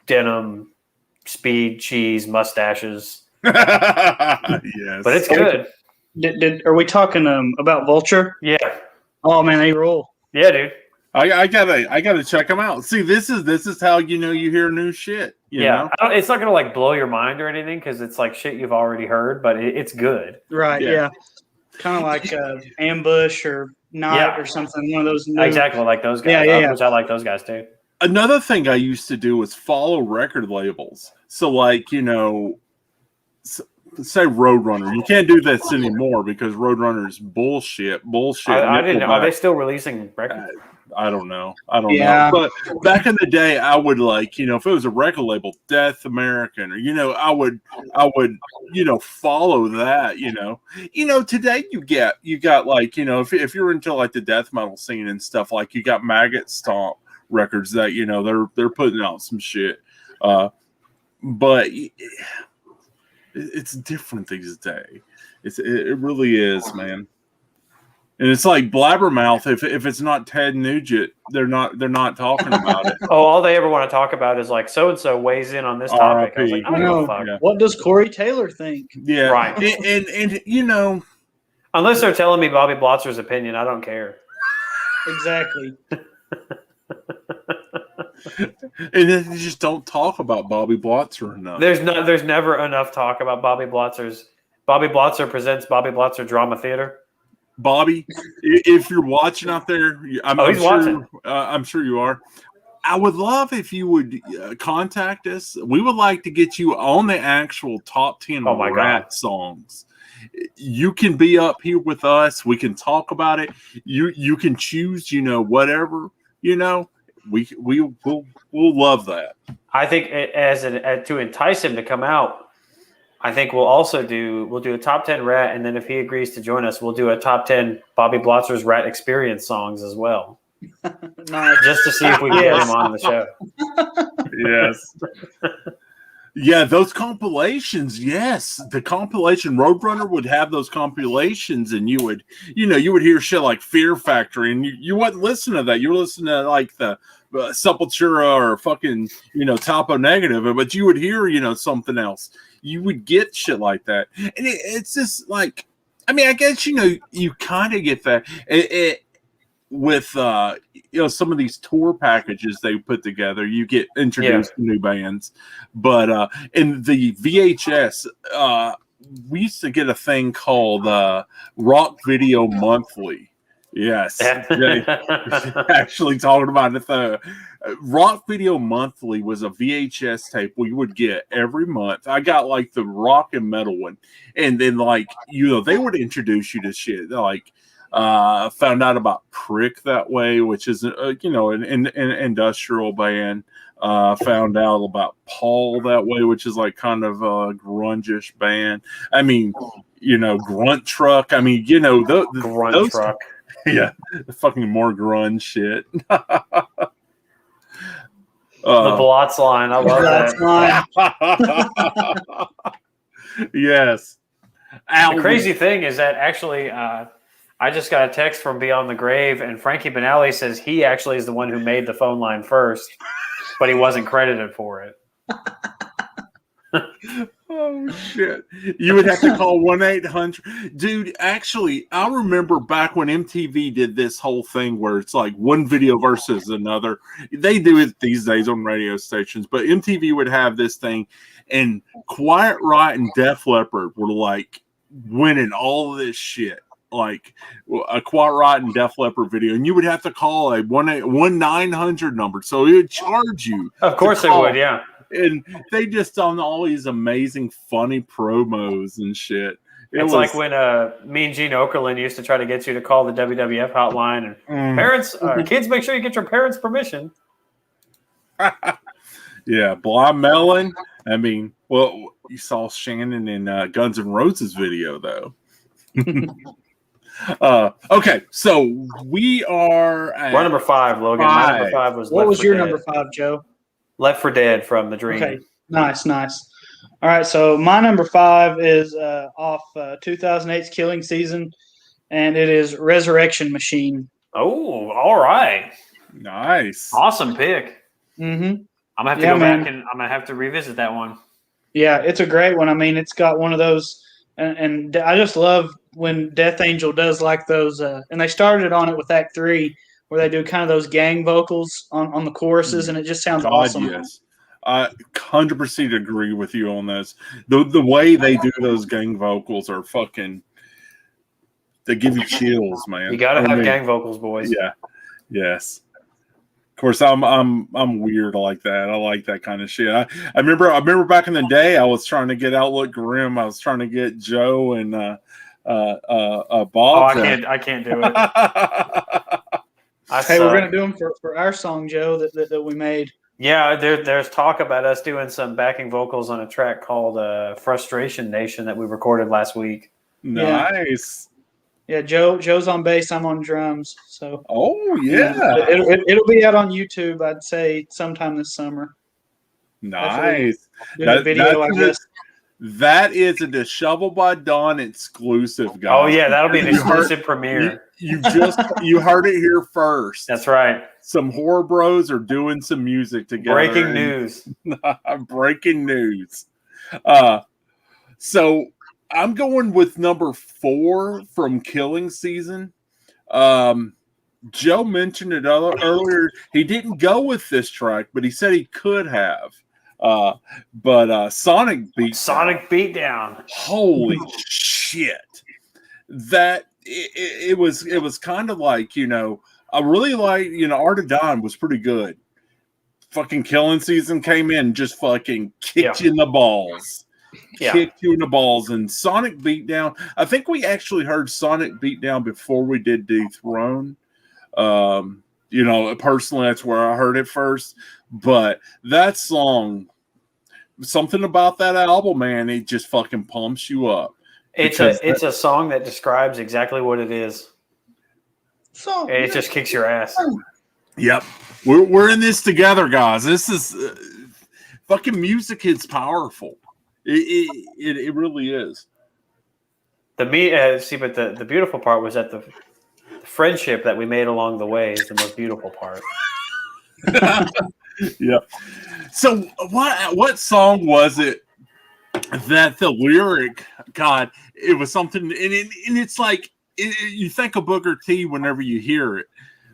denim, speed, cheese, mustaches. Yes. But it's good. Are we talking about Vulture? Yeah. Oh, man, they roll. Yeah, dude. I gotta check them out. See, this is how you hear new shit. You know? It's not gonna like blow your mind or anything because it's like shit you've already heard, but it's good. Right? Yeah. Kind of like Ambush or Night or something. One of those. Exactly like those guys. Yeah. Which I like those guys too. Another thing I used to do was follow record labels. So like say Roadrunner. You can't do this anymore because Roadrunner is bullshit. I didn't know. Are they still releasing records? I don't know. But back in the day, I would if it was a record label, Death American, or I would follow that. Today you got like if you're into like the death metal scene and stuff, like you got Maggot Stomp records that they're putting out some shit, but it's different these days. It really is, man. And it's like Blabbermouth. If it's not Ted Nugent, they're not talking about it. Oh, all they ever want to talk about is like so and so weighs in on this topic. I was like, I don't give a fuck. Yeah. What does Corey Taylor think? Yeah, right. And unless they're telling me Bobby Blotzer's opinion, I don't care. Exactly. And then you just don't talk about Bobby Blotzer enough. There's never enough talk about Bobby Blotzer's. Bobby Blotzer presents Bobby Blotzer Drama Theater. Bobby, if you're watching out there, he's watching. I'm sure you are. I would love if you would contact us. We would like to get you on the actual top 10 Rat songs. You can be up here with us. We can talk about it. You can choose, whatever, we'll love that. I think as to entice him to come out, I think we'll do a top 10 Rat, and then if he agrees to join us, we'll do a top 10 Bobby Blotzer's Rat Experience songs as well. Nice. Just to see if we can get him on the show. Yes. Yeah, those compilations. Yes, the compilation Roadrunner would have those compilations, and you would hear shit like Fear Factory, and you wouldn't listen to that. You were listening to like the Sepultura or fucking Topo Negative, but you would hear something else. You would get shit like that, and it's just like, I mean, I guess you kind of get that with some of these tour packages they put together. You get introduced to new bands, but in the VHS, we used to get a thing called Rock Video Monthly. Yes, they actually talking about it. The Rock Video Monthly was a VHS tape we would get every month. I got like the rock and metal one, and then like they would introduce you to shit. Like found out about Prick that way, which is an industrial band. Found out about Paul that way, which is like kind of a grunge-ish band. I mean, Grunt Truck. I mean, Grunt Truck. Yeah, fucking more grunge shit. The Blotz line. I love that. Yes. The crazy thing is that actually, I just got a text from Beyond the Grave, and Frankie Benali says he actually is the one who made the phone line first, but he wasn't credited for it. Oh shit! You would have to call 1-800. Dude, actually, I remember back when MTV did this whole thing where it's like one video versus another. They do it these days on radio stations, but MTV would have this thing, and Quiet Riot and Def Leppard were like winning all of this shit. Like a Quiet Riot and Def Leppard video, and you would have to call a 1-900 number, so it would charge you. Of course they would, yeah. And they just done all these amazing, funny promos and shit. It's like when me and Gene Okerlund used to try to get you to call the WWF hotline, and parents, kids, make sure you get your parents' permission. Yeah, Blind Melon. I mean, well, you saw Shannon in Guns N' Roses video, though. Okay, so we are at we're number 5, Logan. My number 5 was what Left was 4 your Dead. number 5, Joe? Left 4 Dead from The Dream. Okay, nice. All right, so my number 5 is off 2008's Killing Season, and it is Resurrection Machine. Oh, all right. Nice. Awesome pick. Mm-hmm. I'm going to have to go back and I'm going to have to revisit that one. Yeah, it's a great one. I mean, it's got one of those, and I just love when Death Angel does like those, and they started on it with Act 3, where they do kind of those gang vocals on the choruses, and it just sounds awesome. Yes. I 100% agree with you on this. The way they do those gang vocals are fucking, they give you chills, man. You got to have gang vocals, boys. Yeah. Yes. Of course, I'm weird like that. I like that kind of shit. I remember back in the day, I was trying to get Outlook Grim. I was trying to get Joe and Bob. Oh, I can't do it. Hey, we're gonna do them for our song, Joe, that we made. Yeah, there's talk about us doing some backing vocals on a track called "Frustration Nation" that we recorded last week. Nice. Yeah, Joe's on bass. I'm on drums. So. Oh yeah. It'll be out on YouTube. I'd say sometime this summer. Nice. That video, I guess. That is a Disheveled by Dawn exclusive, guys. Oh yeah, that'll be an exclusive premiere. You heard it here first. That's right. Some horror bros are doing some music together. Breaking news. Breaking news. So I'm going with number 4 from Killing Season. Joe mentioned it earlier. He didn't go with this track, but he said he could have. But Sonic Beatdown. Holy shit! That it was kind of like, I really like, Art of Dawn was pretty good. Fucking Killing Season came in and just fucking kicked you in the balls. Kicked you in the balls. And Sonic Beatdown, I think we actually heard Sonic Beatdown before we did Dethrone. Personally, that's where I heard it first. But that song, something about that album, man, it just fucking pumps you up. It's a song that describes exactly what it is. So it just kicks your ass. Yep, we're in this together, guys. This is fucking music. It's powerful. It really is. But the beautiful part was that the friendship that we made along the way is the most beautiful part. Yeah. So what song was it that the lyric, God, it was something, and it's like, you think of Booker T whenever you hear it,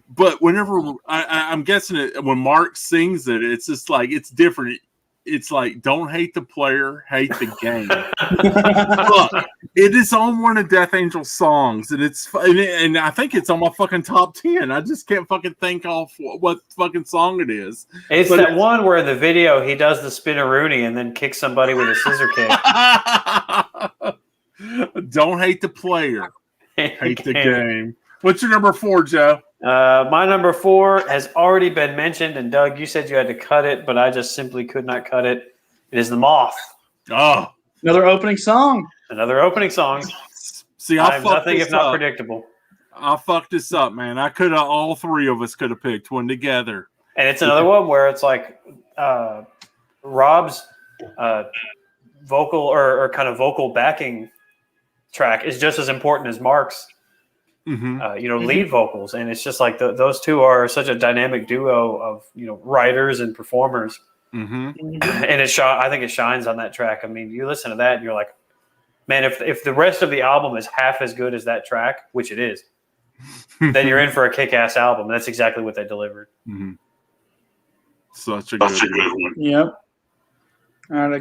but whenever I'm guessing it, when Mark sings it, it's just like, it's different. it's like don't hate the player, hate the game. Look, it is on one of Death Angel's songs, and I think it's on my fucking top 10. I just can't fucking think off what fucking song it is. It's that one where in the video he does the spinneroonie and then kicks somebody with a scissor kick. Don't hate the player, hate the game. What's your number 4, Joe? My number 4 has already been mentioned, and Doug, you said you had to cut it, but I just simply could not cut it. It is the Moth. Oh, Another opening song. Another opening song. See, I'm nothing if not predictable. I fucked this up, man. I could have. All three of us could have picked one together. And it's another one where it's like Rob's vocal or kind of vocal backing track is just as important as Mark's. Lead vocals, and it's just like those two are such a dynamic duo of writers and performers, and I think it shines on that track. I mean, you listen to that and you're like, man, if the rest of the album is half as good as that track, which it is, then you're in for a kick-ass album. That's exactly what they delivered. Such a good one. Yep. All right, I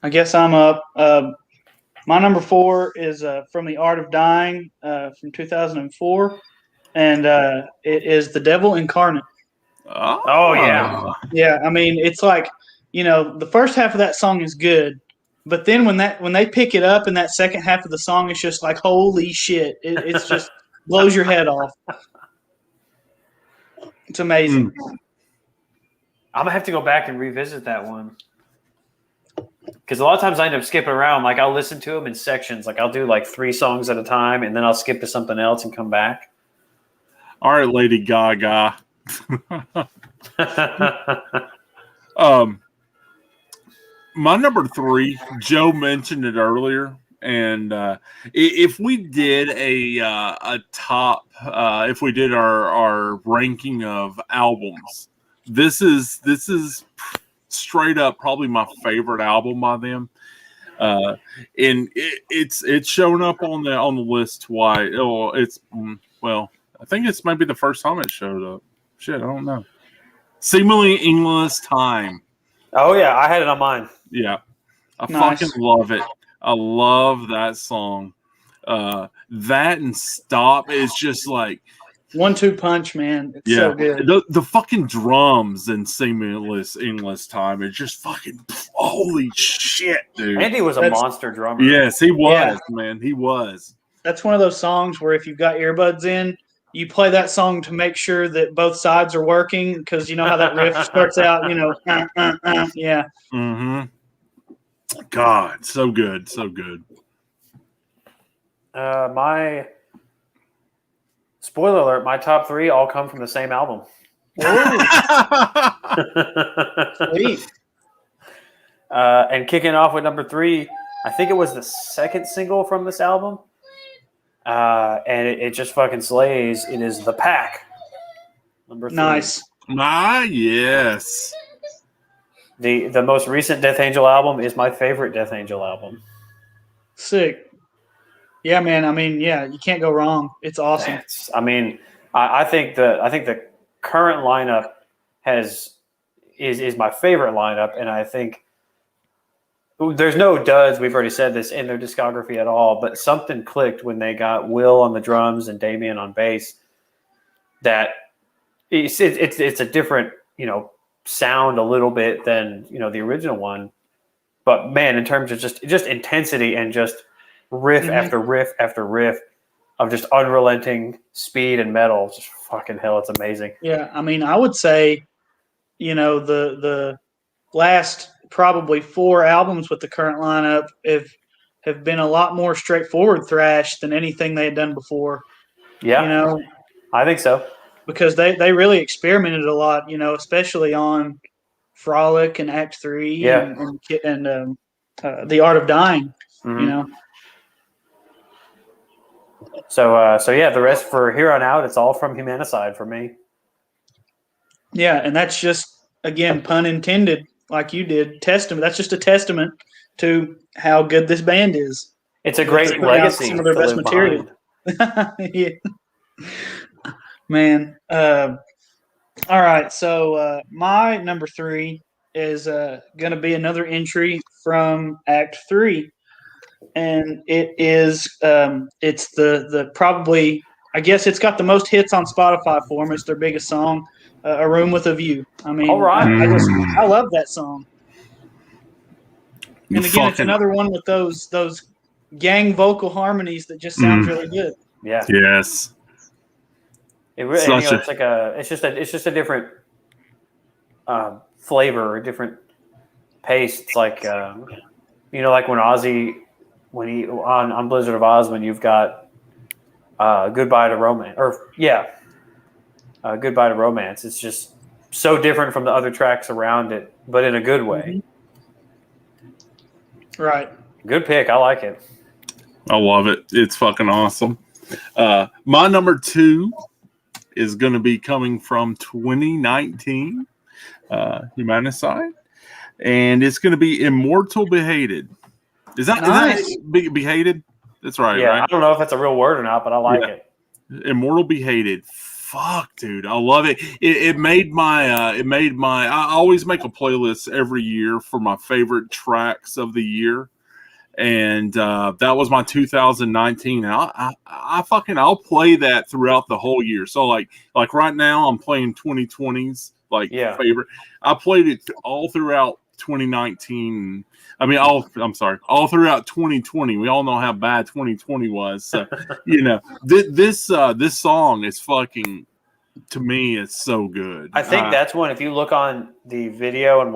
guess I'm up. My number 4 is from The Art of Dying from 2004, and it is The Devil Incarnate. Oh yeah. Yeah, I mean, it's like, the first half of that song is good, but then when they pick it up in that second half of the song, it's just like, holy shit. It's just blows your head off. It's amazing. I'm going to have to go back and revisit that one. Because a lot of times I end up skipping around. Like I'll listen to them in sections. Like I'll do like 3 songs at a time, and then I'll skip to something else and come back. All right, Lady Gaga. My number 3, Joe mentioned it earlier, and if we did a top, if we did our ranking of albums, this is straight up probably my favorite album by them, and it's shown up on the list twice. I think it's maybe the first time it showed up. Shit, I don't know. Seemingly Endless Time. Oh yeah, I had it on mine. Yeah, I Nice. fucking love it. I love that song. That and Stop is just like 1-2 punch, man. It's so good. The fucking drums in Seamless Endless Time is just fucking holy shit, dude. Andy was a monster drummer. Yes, he was, man. He was. That's one of those songs where if you've got earbuds in, you play that song to make sure that both sides are working, because you know how that riff starts out, yeah. God, so good, so good. My spoiler alert, my top 3 all come from the same album. Sweet. And kicking off with number 3, I think it was the second single from this album. And it just fucking slays. It is The Pack. Number 3. Nice. Yes. The most recent Death Angel album is my favorite Death Angel album. Sick. Yeah, man. I mean, you can't go wrong. It's awesome. I think the current lineup is my favorite lineup, and I think there's no duds. We've already said this in their discography at all, but something clicked when they got Will on the drums and Damien on bass. That it's a different sound a little bit than the original one, but man, in terms of just intensity and just riff after riff after riff of just unrelenting speed and metal, just fucking hell, it's amazing. Yeah, I mean, I would say, the last probably 4 albums with the current lineup have been a lot more straightforward thrash than anything they had done before. Yeah, I think so. Because they really experimented a lot, especially on Frolic and Act 3 and The Art of Dying, So the rest for here on out, it's all from Humanicide for me. Yeah, and that's just, again, pun intended, like you did, testament. That's just a testament to how good this band is. It's a great legacy. Some of their best material. Yeah. Man. All right, so my number 3 is going to be another entry from Act 3. And it is it's the probably, I guess it's got the most hits on Spotify for them. It's their biggest song, A Room with a View. I mean, All right. I love that song. And again, it's another one with those gang vocal harmonies that just sounds really good. Yeah. Yes. It really, it's like it's just a different flavor, a different pace. It's like like when Ozzy, when he on Blizzard of Oz, when you've got Goodbye to Romance, Goodbye to Romance. It's just so different from the other tracks around it, but in a good way. Right. Good pick. I like it. I love it. It's fucking awesome. My number 2 is going to be coming from 2019, Humanicide, and it's going to be Immortal Behated. Is that Behated? That's right. Yeah, right? I don't know if that's a real word or not, but I like it. Immortal Behated. Fuck, dude, I love it. It made my. I always make a playlist every year for my favorite tracks of the year, and that was my 2019. And I'll play that throughout the whole year. So like right now, I'm playing 2020s favorite. I played it all throughout 2019. all throughout 2020. We all know how bad 2020 was. So, this song is fucking, to me, it's so good. I think that's one. If you look on the video and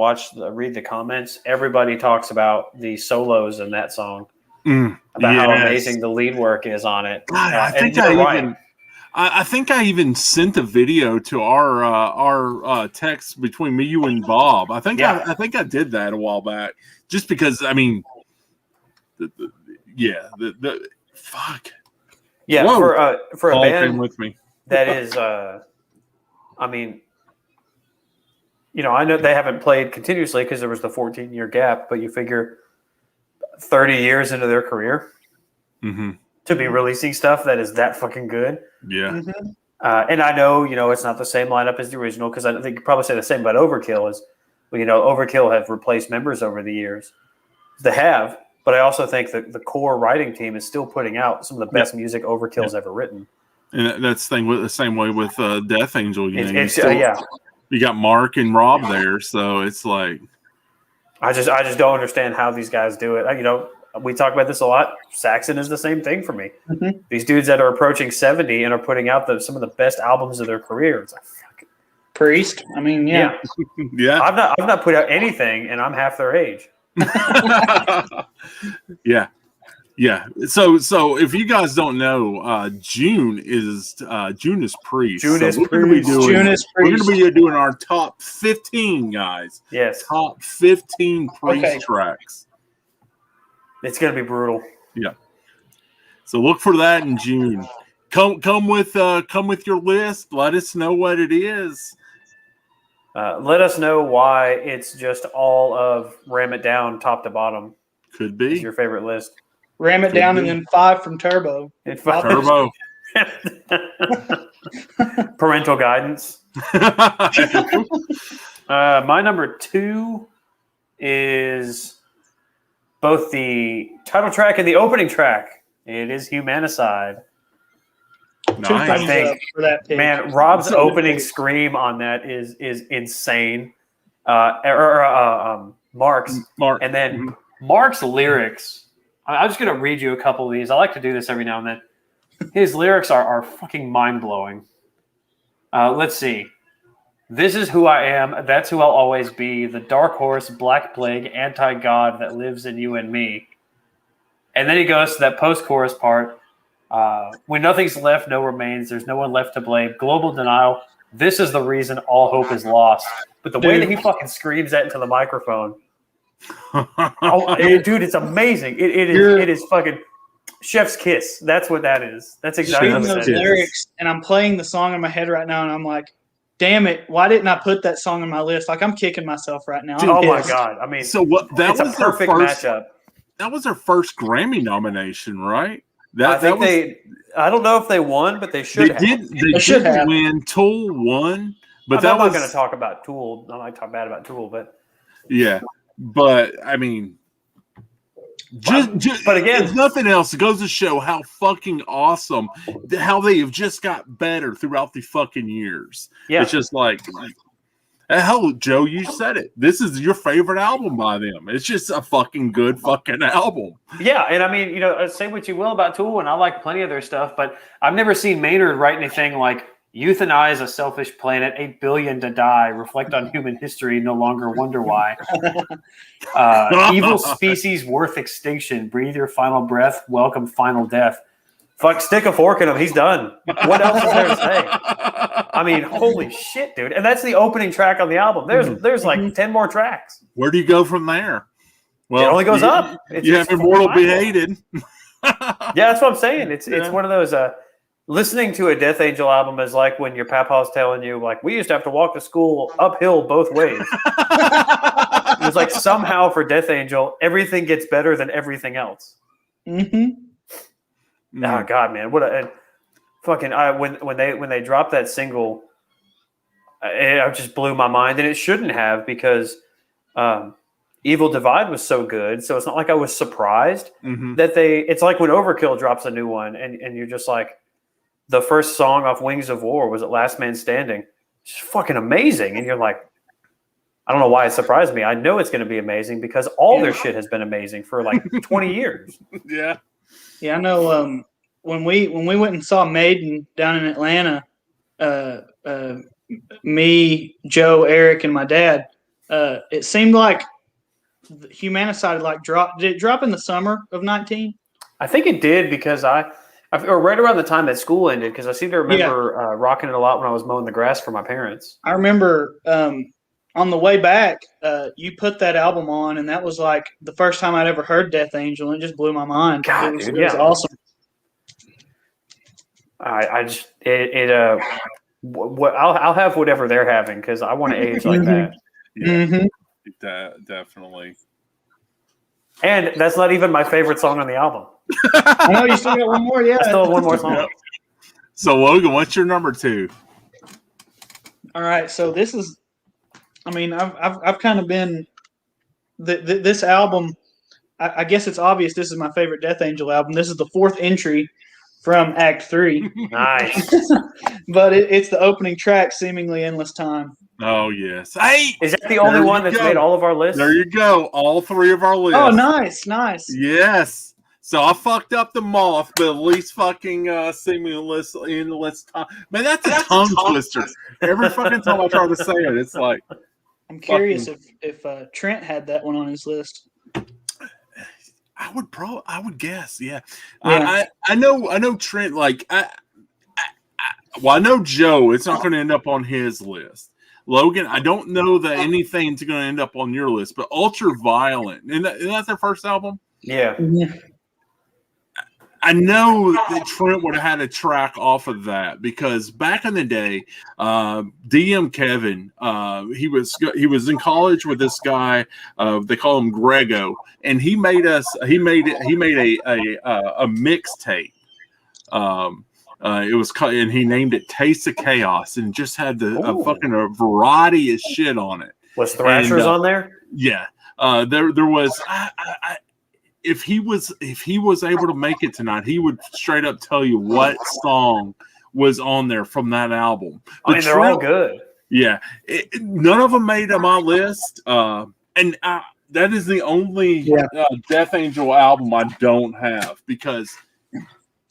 read the comments, everybody talks about the solos in that song, about how amazing the lead work is on it. God, I think I even sent a video to our text between me, you, and Bob. I think I did that a while back, just because. I mean, the fuck. Yeah, whoa. for a Paul band came with me. that is, I know they haven't played continuously because there was the 14-year gap, but you figure 30 years into their career. Mm-hmm. To be releasing stuff that is that fucking good. Yeah. Mm-hmm. And I know, it's not the same lineup as the original, because I think you probably say the same about Overkill is, Overkill have replaced members over the years. They have, but I also think that the core writing team is still putting out some of the best music Overkill's ever written. And that's the same way with Death Angel. You got Mark and Rob there, so it's like I just don't understand how these guys do it. We talk about this a lot. Saxon is the same thing for me. Mm-hmm. These dudes that are approaching 70 and are putting out some of the best albums of their career. It's like, fuck it. Priest. I mean, yeah. I've not put out anything, and I'm half their age. Yeah. So if you guys don't know, June is Priest. We're going to be doing our top 15, guys. Yes. Top 15 Priest tracks. It's going to be brutal. Yeah. So look for that in June. Come with your list. Let us know what it is. Let us know why it's just all of Ram It Down top to bottom. Could be your favorite list. Ram It Down and then 5 from Turbo. Turbo. Parental guidance. My number 2 is both the title track and the opening track. It is Humanicide. Nice. I think, for that pick. Man, Rob's opening scream on that is insane. Mark's. And then Mark's lyrics. I'm just going to read you a couple of these. I like to do this every now and then. His lyrics are fucking mind-blowing. Let's see. This is who I am. That's who I'll always be. The dark horse, black plague, anti-God that lives in you and me. And then he goes to that post-chorus part. When nothing's left, no remains. There's no one left to blame. Global denial. This is the reason all hope is lost. But the way that he fucking screams that into the microphone. Dude, it's amazing. It is fucking chef's kiss. That's what that is. That's exactly what those that lyrics, is. and I'm playing the song in my head right now, and I'm like, damn it, why didn't I put that song on my list? Like, I'm kicking myself right now. Oh my God. I mean, so what? That was a perfect matchup. That was their first Grammy nomination, right? I don't know if they won, but they should have. They should win. Tool won. But I'm not going to talk about Tool. I'm not talking bad about Tool, but Yeah, but I mean, just but again, if nothing else, it goes to show how fucking awesome, how they have just got better throughout the fucking years. Yeah. It's just like, hell, Joe, you said it. This is your favorite album by them. It's just a fucking good fucking album. Yeah, and I mean, say what you will about Tool, and I like plenty of their stuff, but I've never seen Maynard write anything like euthanize a selfish planet, 8 billion to die, reflect on human history, no longer wonder why. Evil species worth extinction, breathe your final breath, welcome final death. Fuck, stick a fork in him, he's done. What else is there to say? I mean, holy shit, dude. And that's the opening track on the album. There's like 10 more tracks. Where do you go from there? Well, it only goes up. You have Immortal Be Hated. Yeah, that's what I'm saying. It's one of those listening to a Death Angel album is like when your papa's telling you, like, we used to have to walk to school uphill both ways. It was like somehow for Death Angel, everything gets better than everything else. Mm-hmm. Oh God, man, what a fucking! When they dropped that single, it just blew my mind, and it shouldn't have because Evil Divide was so good. So it's not like I was surprised that It's like when Overkill drops a new one, and you're just like, the first song off Wings of War was Last Man Standing. It's fucking amazing. And you're like, I don't know why it surprised me. I know it's going to be amazing because all their shit has been amazing for like 20 years. Yeah. Yeah, I know when we went and saw Maiden down in Atlanta, me, Joe, Eric, and my dad, it seemed like Humanicide like dropped. Did it drop in the summer of 19? I think it did because or right around the time that school ended, because I seem to remember rocking it a lot when I was mowing the grass for my parents. I remember on the way back, you put that album on, and that was like the first time I'd ever heard Death Angel, and it just blew my mind. God, it was awesome. I'll have whatever they're having because I want to age like that. Yeah, definitely. And that's not even my favorite song on the album. I know you still got one more. Yeah, I still have one more song. So Logan, what's your number 2? All right, so this is. I mean, I've kind of been this album. I guess it's obvious. This is my favorite Death Angel album. This is the 4th entry from Act 3. Nice, but it's the opening track, "Seemingly Endless Time." Oh yes. Hey, is that the only one that's made all of our lists? There you go. All 3 of our lists. Oh, nice. Yes. So I fucked up the Moth, but at least fucking Seemingly Endless Time. Man, that's a tongue twister. Every fucking time I try to say it, it's like. I'm curious if Trent had that one on his list. I would guess, yeah. I know Trent. Like, I know Joe. It's not going to end up on his list. Logan, I don't know that anything's going to end up on your list. But Ultraviolent, isn't that their first album? Yeah. I know that Trent would have had a track off of that because back in the day, DM Kevin, he was in college with this guy. They call him Grego, and he made a mixtape. It was called, and he named it "Taste of Chaos," and just had a variety of shit on it. Was Thrashers on there? Yeah, there was. If he was able to make it tonight, he would straight up tell you what song was on there from that album. I mean, they're all good. Yeah, none of them made my list, and that is the only Death Angel album I don't have because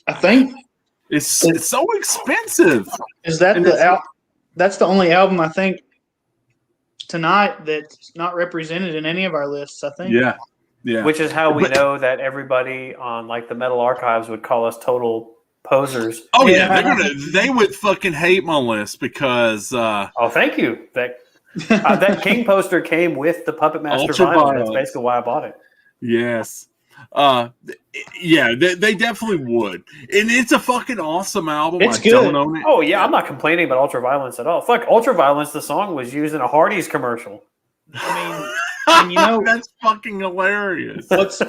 I think it's so expensive. Is that that's the only album I think tonight that's not represented in any of our lists? I think. Yeah. Yeah. Which is how we know that everybody on like the Metal Archives would call us total posers. Oh yeah, they would fucking hate my list because oh, thank you. That King poster came with the Puppet Master vinyl. That's basically why I bought it. Yes. Yeah, they definitely would. And it's a fucking awesome album. It's good. Don't own it. Oh yeah, I'm not complaining about Ultraviolence at all. Fuck, Ultraviolence, the song was used in a Hardee's commercial. I mean, and you know that's fucking hilarious. What's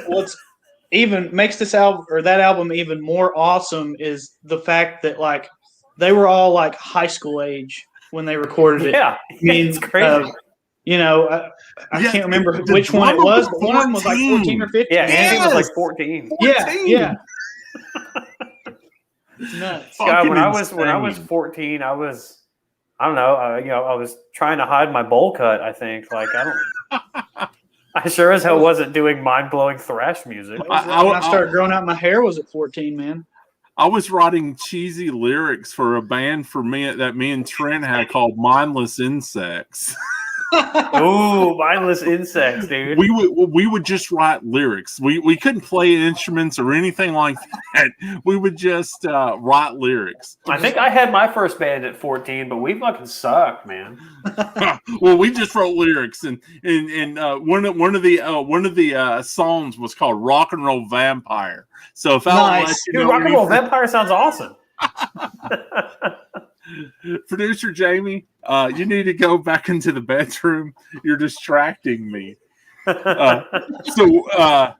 even makes this album or that album even more awesome is the fact that like they were all like high school age when they recorded it. Yeah, I mean, it's crazy. You know, I Yeah, can't remember the which one it drummer was, was but one of them was like 14 or 15. Yeah, Andy was Yes! like 14. Yeah, 14. yeah. It's nuts. God, Fucking when I was insane. 14, I don't know, I was trying to hide my bowl cut. I think I sure as hell wasn't doing mind blowing thrash music. When I started growing out my hair was at 14, man. I was writing cheesy lyrics for a band that me and Trent had called Mindless Insects. Ooh, mindless insects, dude. We would just write lyrics. We couldn't play instruments or anything like that. We would just write lyrics. I think I had my first band at 14, but we fucking sucked, man. Well, we just wrote lyrics, and one of the songs was called "Rock and Roll Vampire." So if I let you Dude, know Rock and Roll Vampire sounds awesome. Producer Jamie, you need to go back into the bedroom. You're distracting me. So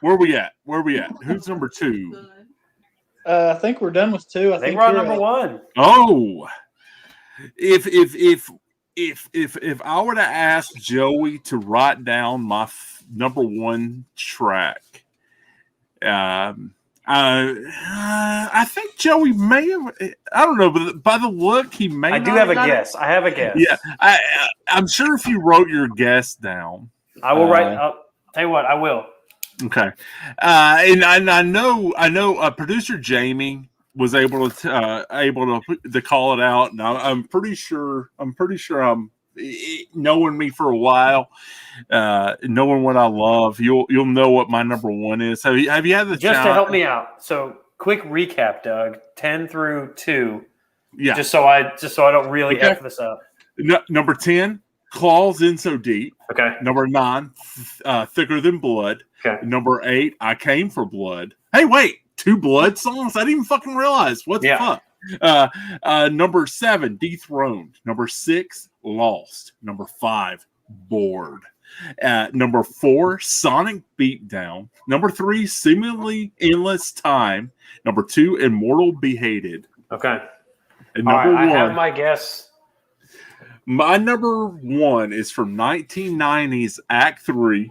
where we at? Who's number 2? I think we're done with 2. I think we're on number 1. Oh, if I were to ask Joey to write down my number 1 track, I think Joey may have. I don't know, but by the look, he may. I do have a guess. I have a guess. Yeah, I'm sure if you wrote your guess down, I will write. Tell you what, I will. Okay, and I know. Producer Jamie was able to call it out, and I'm pretty sure. Knowing me for a while, knowing what I love, you'll know what my number 1 is. Have you had the just to help me out? So quick recap, Doug. 10 through 2. Yeah. Just so I don't really F this up. Number 10, Claws In So Deep. Okay. Number 9, Thicker Than Blood. Okay. Number 8, I Came for Blood. Hey, wait, 2 Blood songs? I didn't even fucking realize. What the fuck? Number 7, Dethroned. Number 6, Lost. Number 5, Bored. Number 4, Sonic Beatdown. Number 3, Seemingly Endless Time. Number 2, Immortal Behated. Okay. And number 1, I have my guess. My number 1 is from 1990's Act 3.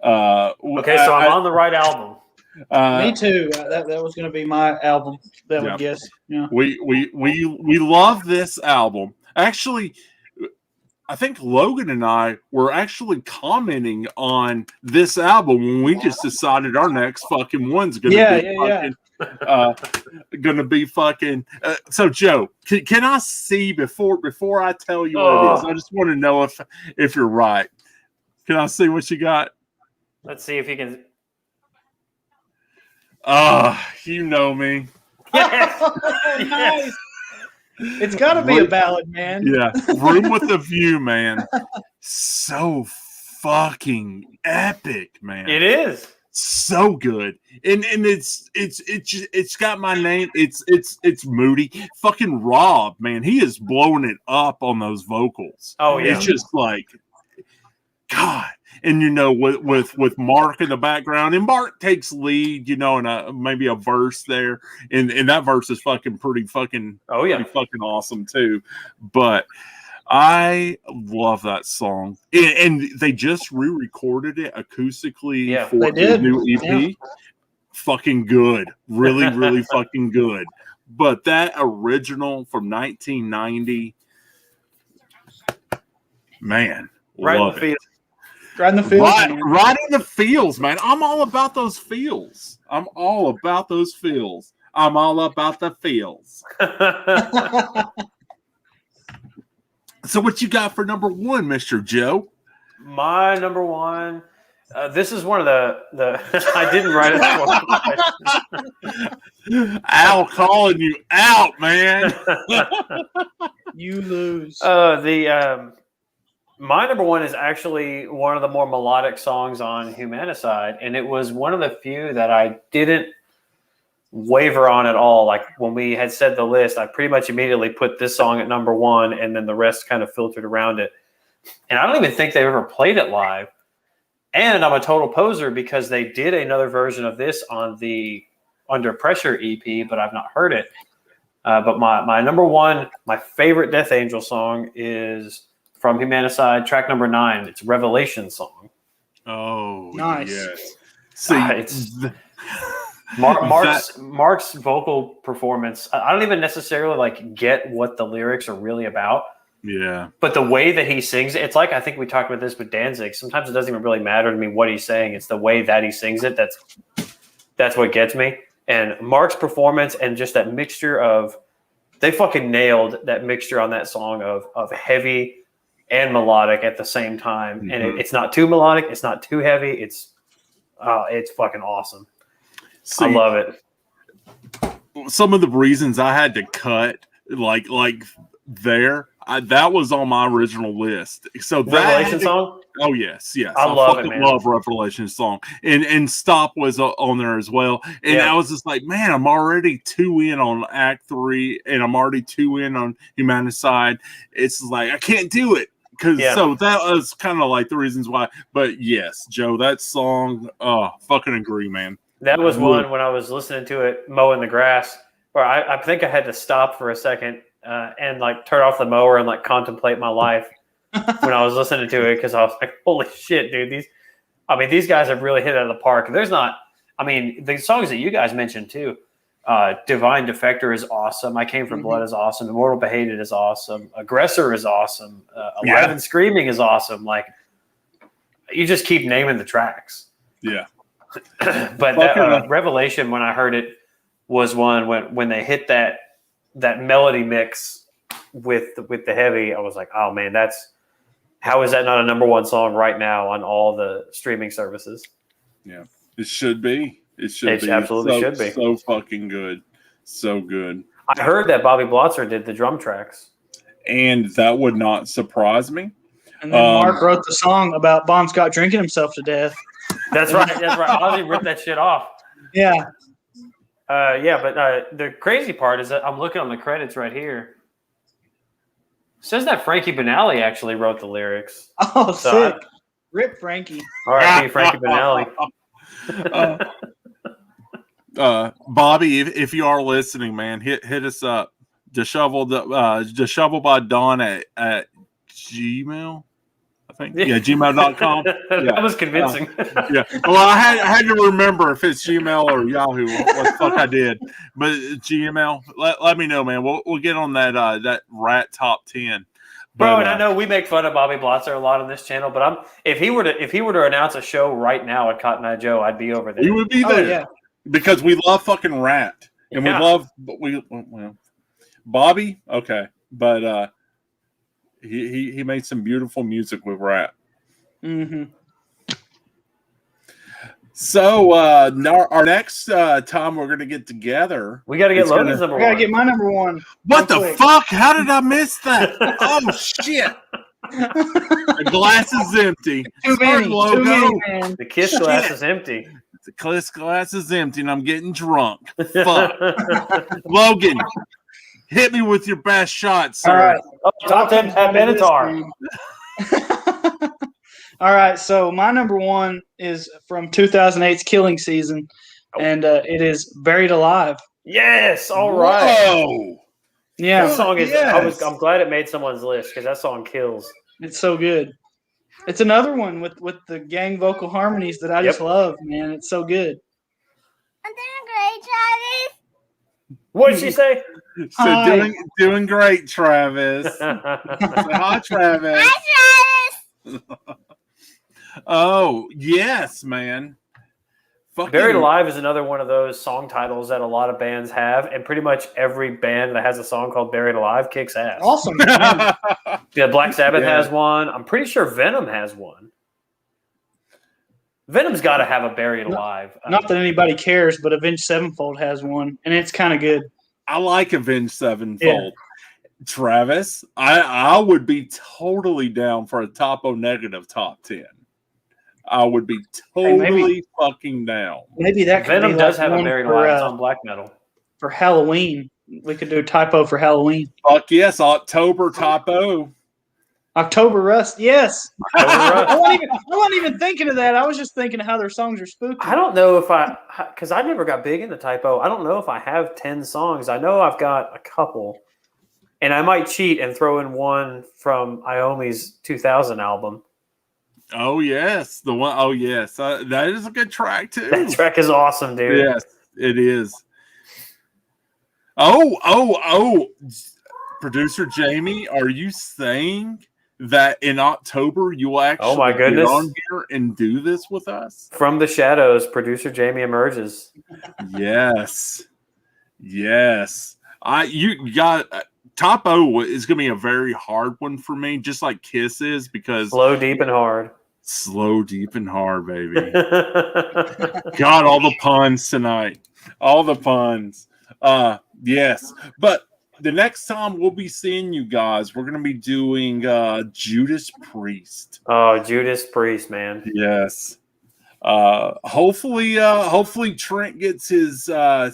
Okay, so I'm on the right album. Me too. That was going to be my album. That would guess. Yeah. We love this album. Actually, I think Logan and I were actually commenting on this album when we just decided our next fucking one's going to gonna be fucking. So Joe, can I see before I tell you what it is? I just want to know if you're right. Can I see what you got? Let's see if you can. You know me. Yes. Nice. It's got to be a ballad, man. Yeah, Room with a View, man. So fucking epic, man. It is so good, and it's got my name. It's Moody. Fucking Rob, man, he is blowing it up on those vocals. Oh yeah, it's just like God. And with Mark in the background, and Mark takes lead, and maybe a verse there, and that verse is pretty fucking awesome too. But I love that song, and they just re-recorded it acoustically for the new EP. Yeah. Fucking good, really, really fucking good. But that original from 1990, man, love it. Right in the fields. Right in the fields, man. I'm all about those fields. I'm all about the fields. So what you got for number 1, Mr. Joe? My number 1. This is one of the I didn't write it. Al calling you out, man. You lose. My number 1 is actually one of the more melodic songs on Humanicide, and it was one of the few that I didn't waver on at all. Like when we had said the list, I pretty much immediately put this song at number 1, and then the rest kind of filtered around it. And I don't even think they've ever played it live. And I'm a total poser because they did another version of this on the Under Pressure EP, but I've not heard it. But my number 1, my favorite Death Angel song is from Humanicide, track number 9. It's Revelation song. Oh, Nice. yes. See, It's Mark's vocal performance. I don't even necessarily like get what the lyrics are really about. yeah. But the way that he sings, it's like, I think we talked about this with Danzig. Sometimes it doesn't even really matter to me what he's saying. It's the way that he sings it. That's what gets me. And Mark's performance and just that mixture of, they fucking nailed that mixture on that song of heavy and melodic at the same time. Mm-hmm. And it's not too melodic. It's not too heavy. It's fucking awesome. See, I love it. Some of the reasons I had to cut like there, that was on my original list. So Revelation song. Oh yes. I love it, man. Love Revelation song, and Stop was on there as well. And I was just like, man, I'm already 2 in on Act 3, and I'm already 2 in on Humanicide. It's like I can't do it so that was kind of like the reasons why. But yes, Joe, that song, fucking agree, man. That was one when I was listening to it mowing the grass, where I think I had to stop for a second and like turn off the mower and like contemplate my life when I was listening to it, because I was like, holy shit, dude. These guys have really hit it out of the park. The songs that you guys mentioned too, Divine Defector is awesome. I Came for Blood is awesome. Immortal Behated is awesome. Aggressor is awesome. Alive and Screaming is awesome. Like, you just keep naming the tracks. Yeah. But that Revelation, when I heard it, was one when they hit that melody mix with the heavy. I was like, oh man, how is that not a number one song right now on all the streaming services? Yeah, it should be. It absolutely should be. So fucking good, so good. I heard that Bobby Blotzer did the drum tracks, and that would not surprise me. And then Mark wrote the song about Bon Scott drinking himself to death. That's right. Ozzy ripped that shit off. Yeah. But the crazy part is that I'm looking on the credits right here. It says that Frankie Banali actually wrote the lyrics. Oh, sick. Rip Frankie. All right, Frankie Banali. Bobby, if you are listening, man, hit us up. Dishevel by Dawn at Gmail. I think. Yeah, gmail.com. Yeah. That was convincing. Yeah. Well, I had to remember if it's Gmail or Yahoo. What the fuck I did. But Gmail, let me know, man. We'll get on that rat top 10. Bro, and I know we make fun of Bobby Blotzer a lot on this channel, but if he were to announce a show right now at Cotton Eye Joe, I'd be over there. We would be there. Yeah. Because we love fucking Rat. And Bobby, okay. But he made some beautiful music with Rat. Mm-hmm. So our next time we're gonna get together, we got to get Logan's number one. I got to get my number one. What the fuck? How did I miss that? Oh shit! The glass is empty. Too many, man. The Kiss glass is empty. The Kiss glass is empty, and I'm getting drunk. Fuck, Logan. Hit me with your best shot, sir. All right. Top 10 Pat Benatar. All right, so my number one is from 2008's Killing Season, and it is Buried Alive. Yes, all right. Whoa. Yeah. That song is. Yes. I'm glad it made someone's list because that song kills. It's so good. It's another one with the gang vocal harmonies that I just love, man. It's so good. I'm doing great, Travis. What did she say? So doing great, Travis. Hi, Travis. Hi, Travis. Oh, yes, man. Buried Alive is another one of those song titles that a lot of bands have, and pretty much every band that has a song called Buried Alive kicks ass. Awesome. Yeah, Black Sabbath has one. I'm pretty sure Venom has one. Venom's got to have a Buried Alive. Not that anybody cares, but Avenged Sevenfold has one, and it's kind of good. I like Avenged Sevenfold. Yeah. Travis, I would be totally down for a Topo Negative top 10. I would be totally fucking down. Maybe that could Venom be does have a Buried Alive on black metal. For Halloween. We could do a typo for Halloween. Fuck yes, October Topo. October Rust, yes. I wasn't even thinking of that. I was just thinking of how their songs are spooky. I don't know if because I never got big into typo. I don't know if I have 10 songs. I know I've got a couple. And I might cheat and throw in one from Iommi's 2000 album. Oh yes, the one. Oh yes, that is a good track too. That track is awesome, dude. Yes, it is. Oh! Producer Jamie, are you saying that in October you will actually Oh my goodness. get on here and do this with us? From the shadows, producer Jamie emerges. Yes. You got Top O is going to be a very hard one for me, just like Kiss is, because Slow, deep, and hard. slow, deep, and hard, baby. God, all the puns tonight. All the puns. Yes. But the next time we'll be seeing you guys, we're going to be doing Judas Priest. Oh, Judas Priest, man. Yes. Hopefully Trent gets his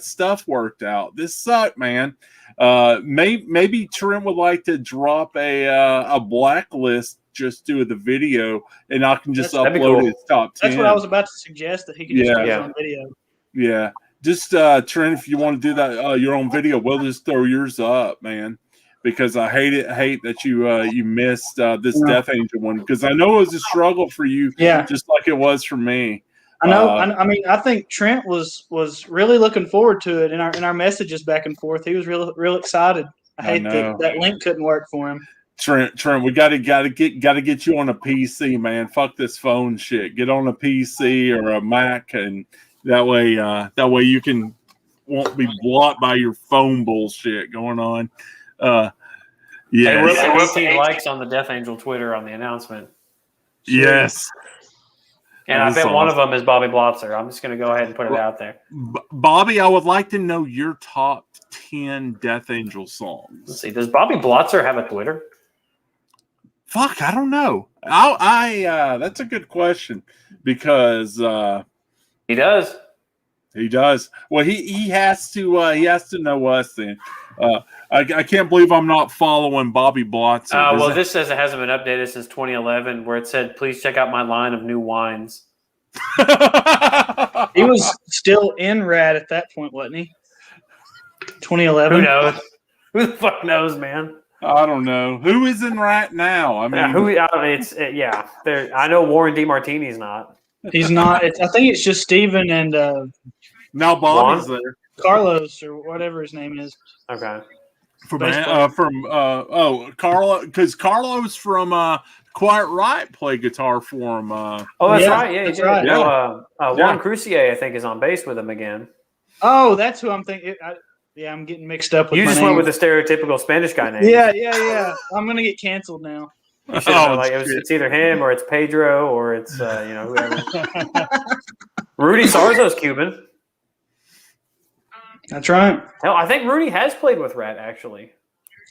stuff worked out. This sucked, man. Maybe Trent would like to drop a blacklist just do the video, and I can just That'd be upload cool. his top 10. That's what I was about to suggest, that he could just Yeah. put it on video. Yeah. Just Trent, if you want to do that your own video, we'll just throw yours up, man. Because I hate that you missed this Death Angel one, because I know it was a struggle for you, Yeah. just like it was for me. I know. I mean, I think Trent was really looking forward to it in our messages back and forth. He was real excited. I hate that link couldn't work for him. Trent, we gotta get you on a PC, man. Fuck this phone shit. Get on a PC or a Mac, and that way you won't be blocked by your phone bullshit going on. Hey, Yeah. we're 18 likes on the Death Angel Twitter on the announcement. Yes. And I That's bet one of awesome. them is Bobby Blotzer. I'm just going to go ahead and put it out there. Bobby, I would like to know your top 10 Death Angel Let's songs. see. Does Bobby Blotzer have a Twitter? Fuck, I don't know. That's a good question, because He does. he does. Well, he has to know us then. I can't believe I'm not following Bobby Blotzer. Well, this says it hasn't been updated since 2011, where it said, please check out my line of new wines. He was still in Rad at that point, wasn't he? 2011. Who knows? Who the fuck knows, man? I don't know who is in right now. I mean, I know Warren DeMartini's not. He's not. I think it's just Steven and now Bobby's Juan? there Carlos or whatever his name is. Okay. Carlo, because Carlos from Quiet Riot played guitar for him. Oh, that's Yeah, right. Yeah, that's he did. right. No, Yeah. Juan Crucier, I think, is on bass with him again. Oh, that's who I'm thinking. I'm getting mixed up with You my just name. went with the stereotypical Spanish guy name. Yeah. I'm gonna get canceled now. You should know, it's either him or it's Pedro or it's whoever. Rudy Sarzo's Cuban. That's right. Hell, I think Rudy has played with Rat actually.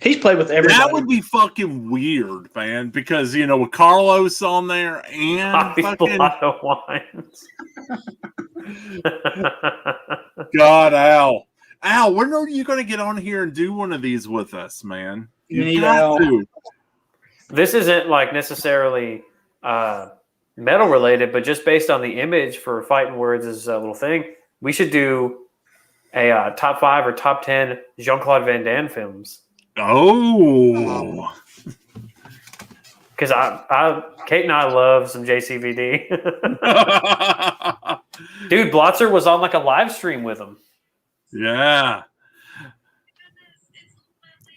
He's played with everybody. That would be fucking weird, man, because with Carlos on there and Bobby fucking Blotto Wines. God, Al, when are you going to get on here and do one of these with us, man? You need got Al. to. This isn't like necessarily metal related, but just based on the image for Fighting Words' little thing, we should do a top 5 or top 10 Jean-Claude Van Damme films. Oh, Because Kate and I love some JCVD. Dude, Blotzer was on like a live stream with him. yeah.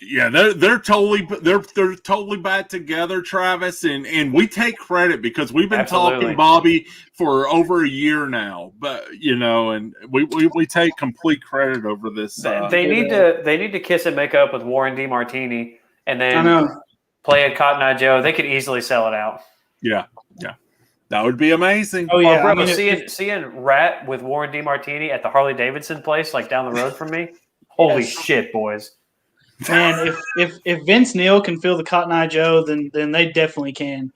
Yeah, they're totally back together, Travis, and we take credit because we've been Absolutely. talking Bobby for over a year now, but and we take complete credit over this. They need to kiss and make up with Warren DeMartini and I then know. play at Cotton Eye Joe. They could easily sell it out. Yeah, that would be amazing. Oh yeah. Bro, I mean, seeing Rat with Warren DeMartini at the Harley Davidson place, like down the road from me. Holy Yes. shit, boys! man, if Vince Neil can fill the Cotton Eye Joe, then they definitely can.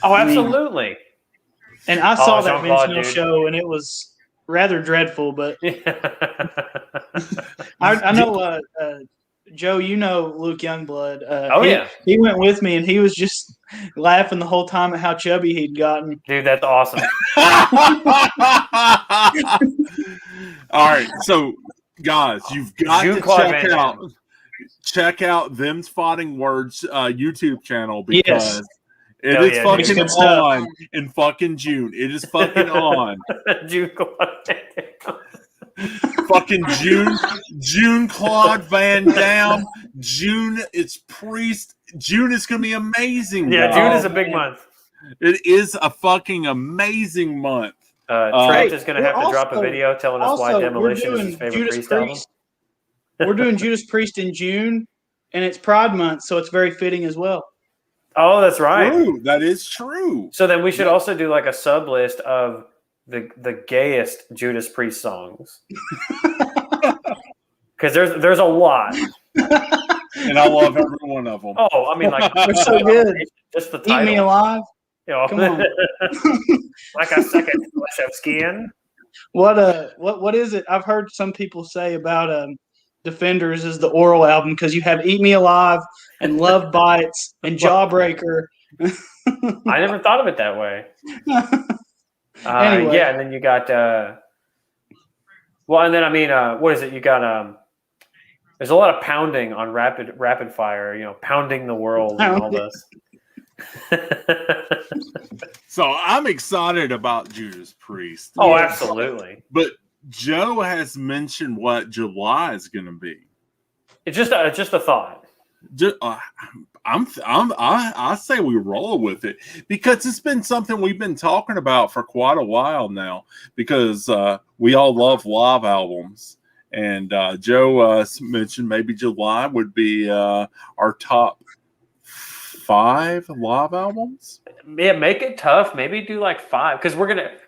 Oh, I mean, absolutely. And I saw that Vince Jean-Claude, Neil dude. show, and it was rather dreadful. But I know, Joe, you know Luke Youngblood. Yeah. He went with me, and he was just laughing the whole time at how chubby he'd gotten. Dude, that's awesome. All right, so guys, you've got to Jean-Claude check Van out. check out Them's Fighting Words YouTube channel because it Hell is yeah, fucking good stuff. on in fucking June. It is fucking on. June. Fucking June Claude Van Damme. June it's Priest. June is gonna be amazing. Yeah, guys. June is a Oh, big man. month. It is a fucking amazing month. Trent is going to we're have to drop a also- video telling us why we're Demolition is doing his favorite Judas Priest album. We're doing Judas Priest in June, and it's Pride Month, so it's very fitting as well. Oh, that's right. True. That is true. So then we should also do like a sub list of the gayest Judas Priest songs. Because there's a lot. And I love every one of them. Oh, I mean, like They're so good. just the Eat title. Me Alive. You know, Come on. like a second flesh of skin. What is it? I've heard some people say about Defenders is the oral album because you have Eat Me Alive and Love Bites and Jawbreaker. I never thought of it that way. Anyway. Yeah, and then you got well, and then I mean, what is it? You got there's a lot of pounding on rapid fire. You know, pounding the world and all this. So I'm excited about Judas Priest. Oh, absolutely. But Joe has mentioned what July is going to be. It's just a thought. I say we roll with it because it's been something we've been talking about for quite a while now because we all love live albums. And Joe mentioned maybe July would be our top 5 live albums. Yeah, make it tough. Maybe do like 5 because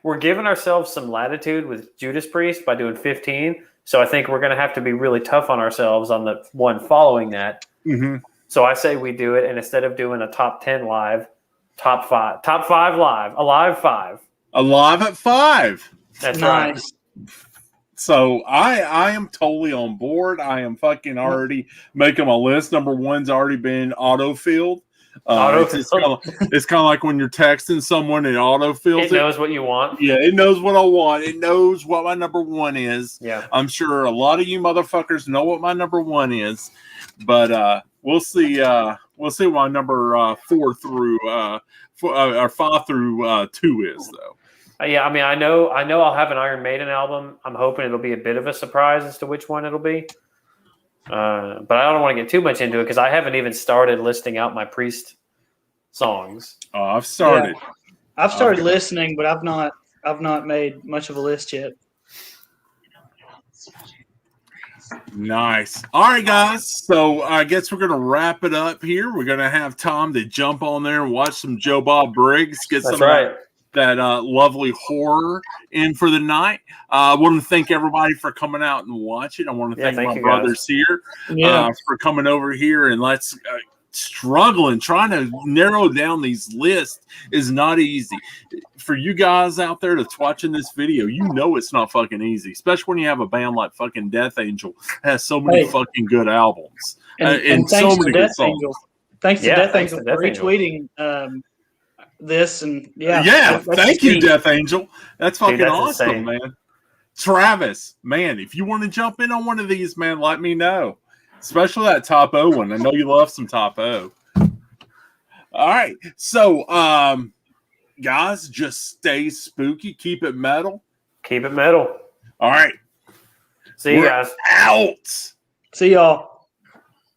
we're giving ourselves some latitude with Judas Priest by doing 15. So I think we're gonna have to be really tough on ourselves on the one following that. Mm-hmm. So I say we do it, and instead of doing a top 10 live, top 5 live, alive 5. Alive at 5. That's right. Nice. So I am totally on board. I am fucking already making my list. Number 1's already been auto-filled. It's kind of like when you're texting someone and auto-fills It knows what you want. Yeah, it knows what I want. It knows what my number 1 is. Yeah. I'm sure a lot of you motherfuckers know what my number 1 is, but we'll see. We'll see what my number 4 through or 5 through 2 is though. Yeah, I mean, I know I'll have an Iron Maiden album. I'm hoping it'll be a bit of a surprise as to which one it'll be. But I don't want to get too much into it because I haven't even started listing out my Priest songs. Oh, I've started. Yeah. I've started listening, but I've not made much of a list yet. Nice. All right, guys. So I guess we're gonna wrap it up here. We're gonna have Tom to jump on there and watch some Joe Bob Briggs. Get That's some right. that lovely horror in for the night. I want to thank everybody for coming out and watching. I want to thank my brothers here for coming over here and let's struggling trying to narrow down these lists is not easy for you guys out there that's watching this video. You know it's not fucking easy, especially when you have a band like fucking Death Angel that has so many fucking good albums and so many good songs. Thanks to Death Angel for retweeting this and thank you, Death Angel. That's fucking awesome, insane. man. Travis, man, if you want to jump in on one of these, man, let me know. Especially that Top O one. I know you love some Top O. All right. So, guys, just stay spooky. Keep it metal. Keep it metal. All right. See you guys. Out. See y'all.